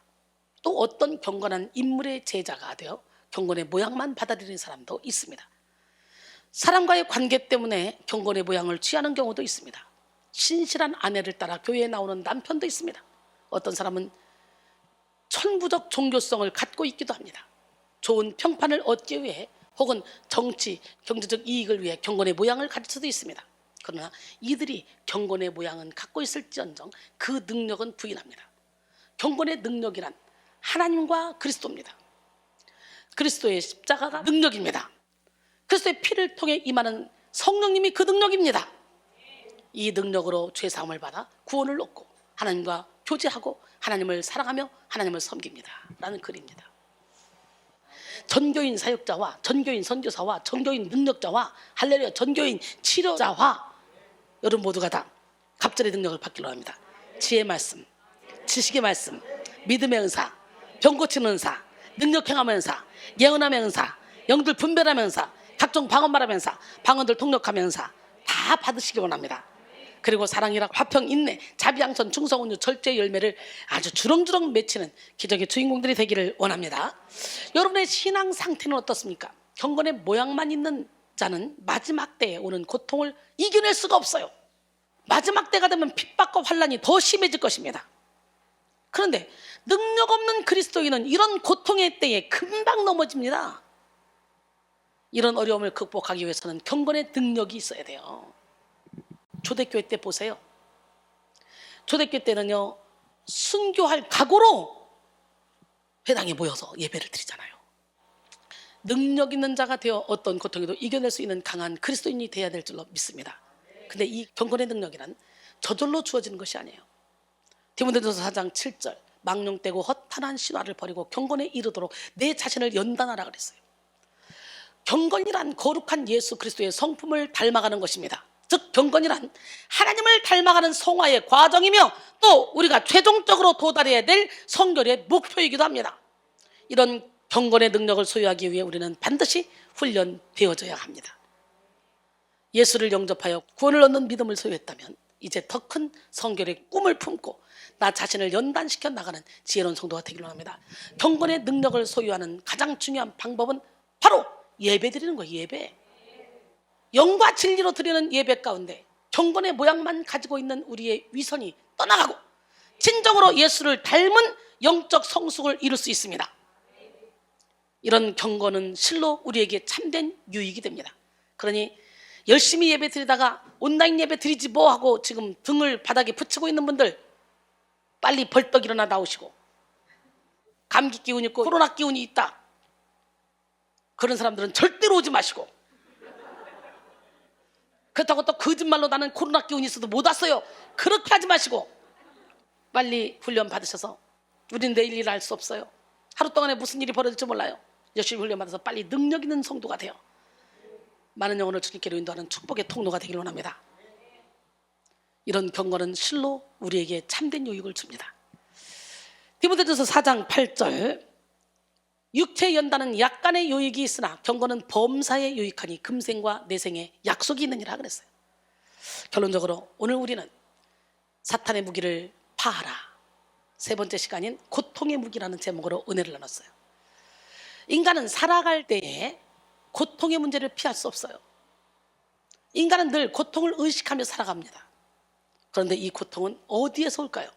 또 어떤 경건한 인물의 제자가 되어 경건의 모양만 받아들이는 사람도 있습니다. 사람과의 관계 때문에 경건의 모양을 취하는 경우도 있습니다. 신실한 아내를 따라 교회에 나오는 남편도 있습니다. 어떤 사람은 천부적 종교성을 갖고 있기도 합니다. 좋은 평판을 얻기 위해 혹은 정치, 경제적 이익을 위해 경건의 모양을 가질 수도 있습니다. 그러나 이들이 경건의 모양은 갖고 있을지언정 그 능력은 부인합니다. 경건의 능력이란 하나님과 그리스도입니다. 그리스도의 십자가가 능력입니다. 그리스도의 피를 통해 임하는 성령님이 그 능력입니다. 이 능력으로 죄사함을 받아 구원을 얻고 하나님과 교제하고 하나님을 사랑하며 하나님을 섬깁니다 라는 글입니다. 전교인 사역자와 전교인 선교사와 전교인 능력자와 할렐루야 전교인 치료자와 여러분 모두가 다 갑절의 능력을 받기로 합니다. 지혜의 말씀, 지식의 말씀, 믿음의 은사, 병 고치는 은사, 능력 행함의 은사, 예언함의 은사, 영들 분별하는 은사, 각종 방언 은사, 방언들 통역하는 은사 다 받으시기 원합니다. 그리고 사랑이라 화평, 인내, 자비양선, 충성, 온유, 절제의 열매를 아주 주렁주렁 맺히는 기적의 주인공들이 되기를 원합니다. 여러분의 신앙 상태는 어떻습니까? 경건의 모양만 있는 자는 마지막 때에 오는 고통을 이겨낼 수가 없어요. 마지막 때가 되면 핍박과 환난이 더 심해질 것입니다. 그런데 능력 없는 그리스도인은 이런 고통의 때에 금방 넘어집니다. 이런 어려움을 극복하기 위해서는 경건의 능력이 있어야 돼요. 초대교회 때 보세요. 초대교회 때는요, 순교할 각오로 회당에 모여서 예배를 드리잖아요. 능력 있는 자가 되어 어떤 고통에도 이겨낼 수 있는 강한 그리스도인이 되어야 될 줄로 믿습니다. 근데 이 경건의 능력이란 저절로 주어지는 것이 아니에요. 디모데전서 4장 7절 망령되고 허탄한 신화를 버리고 경건에 이르도록 내 자신을 연단하라 그랬어요. 경건이란 거룩한 예수 그리스도의 성품을 닮아가는 것입니다. 즉 경건이란 하나님을 닮아가는 성화의 과정이며 또 우리가 최종적으로 도달해야 될 성결의 목표이기도 합니다. 이런 경건의 능력을 소유하기 위해 우리는 반드시 훈련되어져야 합니다. 예수를 영접하여 구원을 얻는 믿음을 소유했다면 이제 더 큰 성결의 꿈을 품고 나 자신을 연단시켜 나가는 지혜로운 성도가 되기를 원합니다. 경건의 능력을 소유하는 가장 중요한 방법은 바로 예배 드리는 거예요. 예배. 영과 진리로 드리는 예배 가운데 경건의 모양만 가지고 있는 우리의 위선이 떠나가고 진정으로 예수를 닮은 영적 성숙을 이룰 수 있습니다. 이런 경건은 실로 우리에게 참된 유익이 됩니다. 그러니 열심히 예배 드리다가 온라인 예배 드리지 뭐 하고 지금 등을 바닥에 붙이고 있는 분들 빨리 벌떡 일어나 나오시고, 감기 기운이 있고 코로나 기운이 있다 그런 사람들은 절대로 오지 마시고, 그렇다고 또 거짓말로 나는 코로나 기운이 있어도 못 왔어요 그렇게 하지 마시고 빨리 훈련 받으셔서, 우리는 내일 일을 할 수 없어요. 하루 동안에 무슨 일이 벌어질지 몰라요. 열심히 훈련 받아서 빨리 능력 있는 성도가 돼요. 많은 영혼을 주님께로 인도하는 축복의 통로가 되기를 원합니다. 이런 경건은 실로 우리에게 참된 유익을 줍니다. 디모데전서 4장 8절 육체의 연단은 약간의 유익이 있으나 경건은 범사에 유익하니 금생과 내생에 약속이 있느니라 그랬어요. 결론적으로 오늘 우리는 사탄의 무기를 파하라, 세 번째 시간인 고통의 무기라는 제목으로 은혜를 나눴어요. 인간은 살아갈 때에 고통의 문제를 피할 수 없어요. 인간은 늘 고통을 의식하며 살아갑니다. 그런데 이 고통은 어디에서 올까요?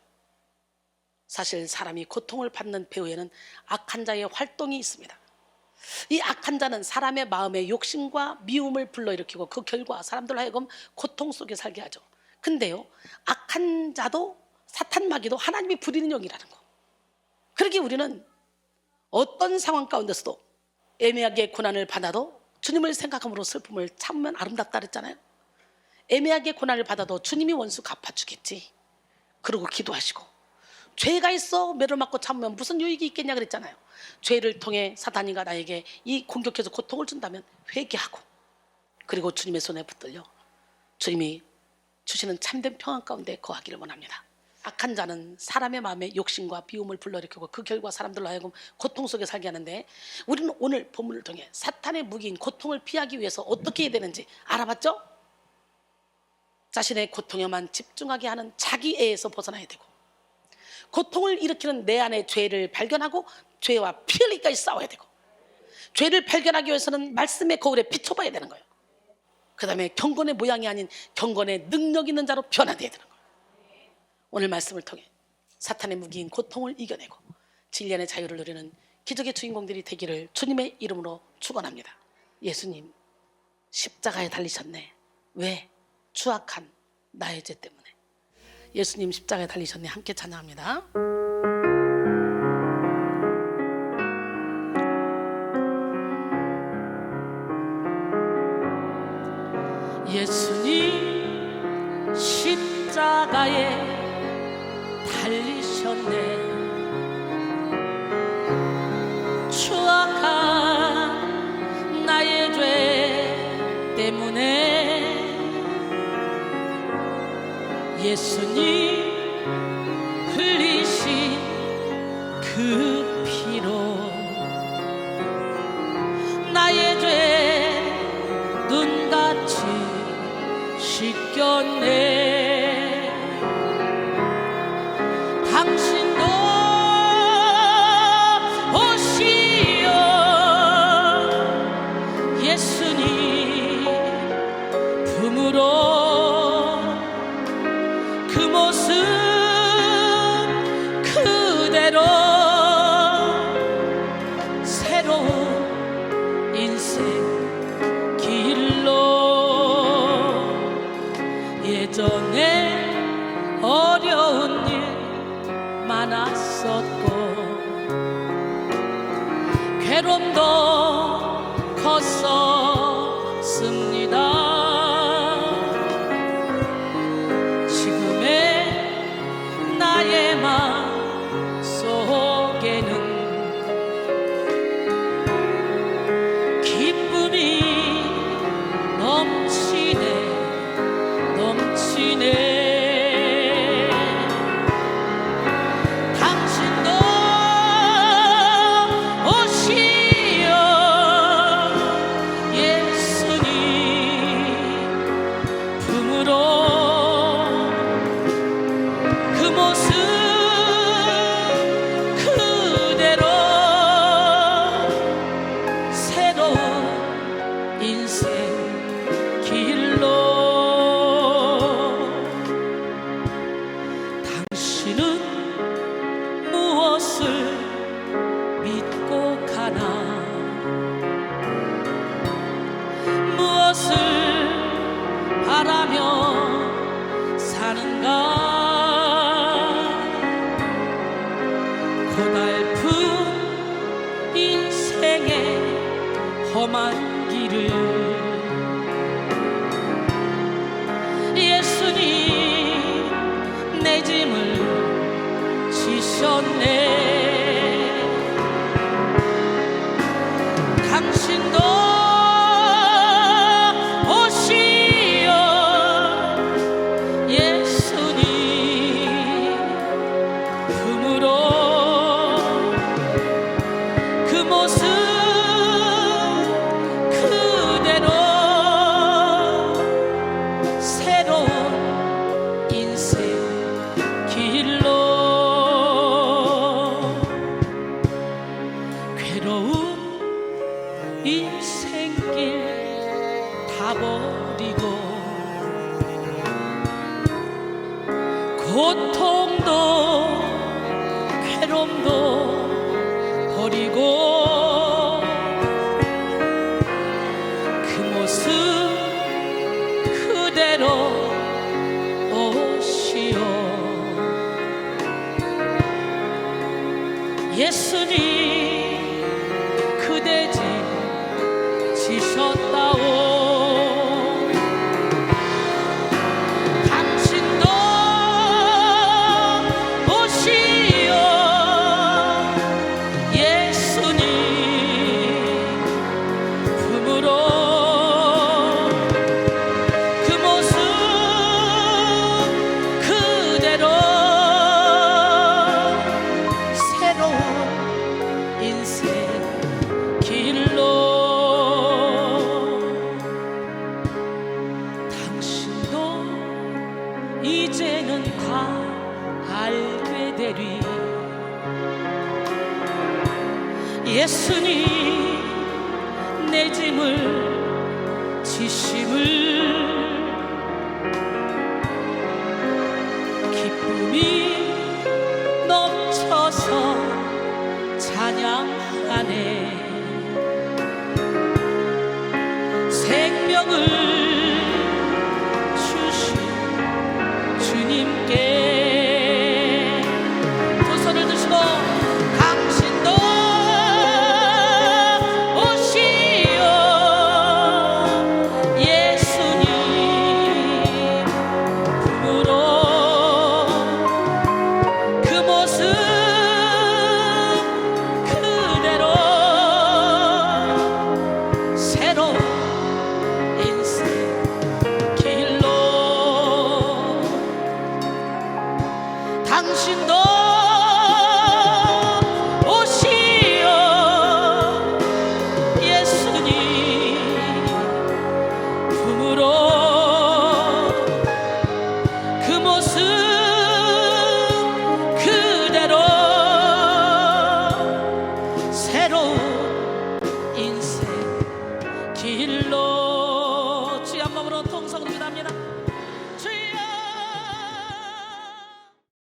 사실 사람이 고통을 받는 배후에는 악한 자의 활동이 있습니다. 이 악한 자는 사람의 마음에 욕심과 미움을 불러일으키고 그 결과 사람들 하여금 고통 속에 살게 하죠. 근데요, 악한 자도 사탄 마귀도 하나님이 부리는 영이라는 거. 그러기에 우리는 어떤 상황 가운데서도 애매하게 고난을 받아도 주님을 생각함으로 슬픔을 참으면 아름답다 그랬잖아요. 애매하게 고난을 받아도 주님이 원수 갚아주겠지 그러고 기도하시고, 죄가 있어 매를 맞고 참으면 무슨 유익이 있겠냐 그랬잖아요. 죄를 통해 사탄이가 나에게 이 공격해서 고통을 준다면 회개하고, 그리고 주님의 손에 붙들려 주님이 주시는 참된 평안 가운데 거하기를 원합니다. 악한 자는 사람의 마음에 욕심과 비움을 불러일으키고 그 결과 사람들로 하여금 고통 속에 살게 하는데, 우리는 오늘 본문을 통해 사탄의 무기인 고통을 피하기 위해서 어떻게 해야 되는지 알아봤죠? 자신의 고통에만 집중하게 하는 자기애에서 벗어나야 되고, 고통을 일으키는 내 안의 죄를 발견하고 죄와 피 흘리기까지 싸워야 되고, 죄를 발견하기 위해서는 말씀의 거울에 비춰봐야 되는 거예요. 그 다음에 경건의 모양이 아닌 경건의 능력 있는 자로 변화되어야 되는 거예요. 오늘 말씀을 통해 사탄의 무기인 고통을 이겨내고 진리의 자유를 누리는 기적의 주인공들이 되기를 주님의 이름으로 축원합니다. 예수님 십자가에 달리셨네. 왜? 추악한 나의 죄 때문에. 예수님 십자가에 달리셨네. 함께 찬양합니다. 예수님 십자가에 달리셨네. 추악한 나의 죄 때문에 예수님 흘리신 그 피로 나의 죄 눈같이 씻겼네. 당신도 오시어 예수님 품으로 그 모습 그대로 새로운 인생 길로 예전에 어려운 일 많았었고 괴로움도 컸었습니다. 지금의 나의 마음 속에는 기쁨이 넘치네. 당신도 오시어 예수님 품으로 그 모습 그대로 새로운 인생 길로 당신은 무엇을 믿고 가나 무엇을 바라며 사는가. 고달픈 인생의 험한 길을 예수님 내 짐을 지셨네. 당신도 오시어 예수님 품으로 그 모습 그대로 새로운 인생 길로 괴로운 인생길 다 버리고 고통도 괴로움도 버리고 그 모습 그대로 오시오 예수님 그대 집 지셨다오. 당신도 오시어 예수님 품으로 그 모습 그대로 새로운 인생 길로 당신도 이제는 다 알게 되리. 예수님 내 짐을 지심을 기쁨이 넘쳐서 찬양하네. 생명을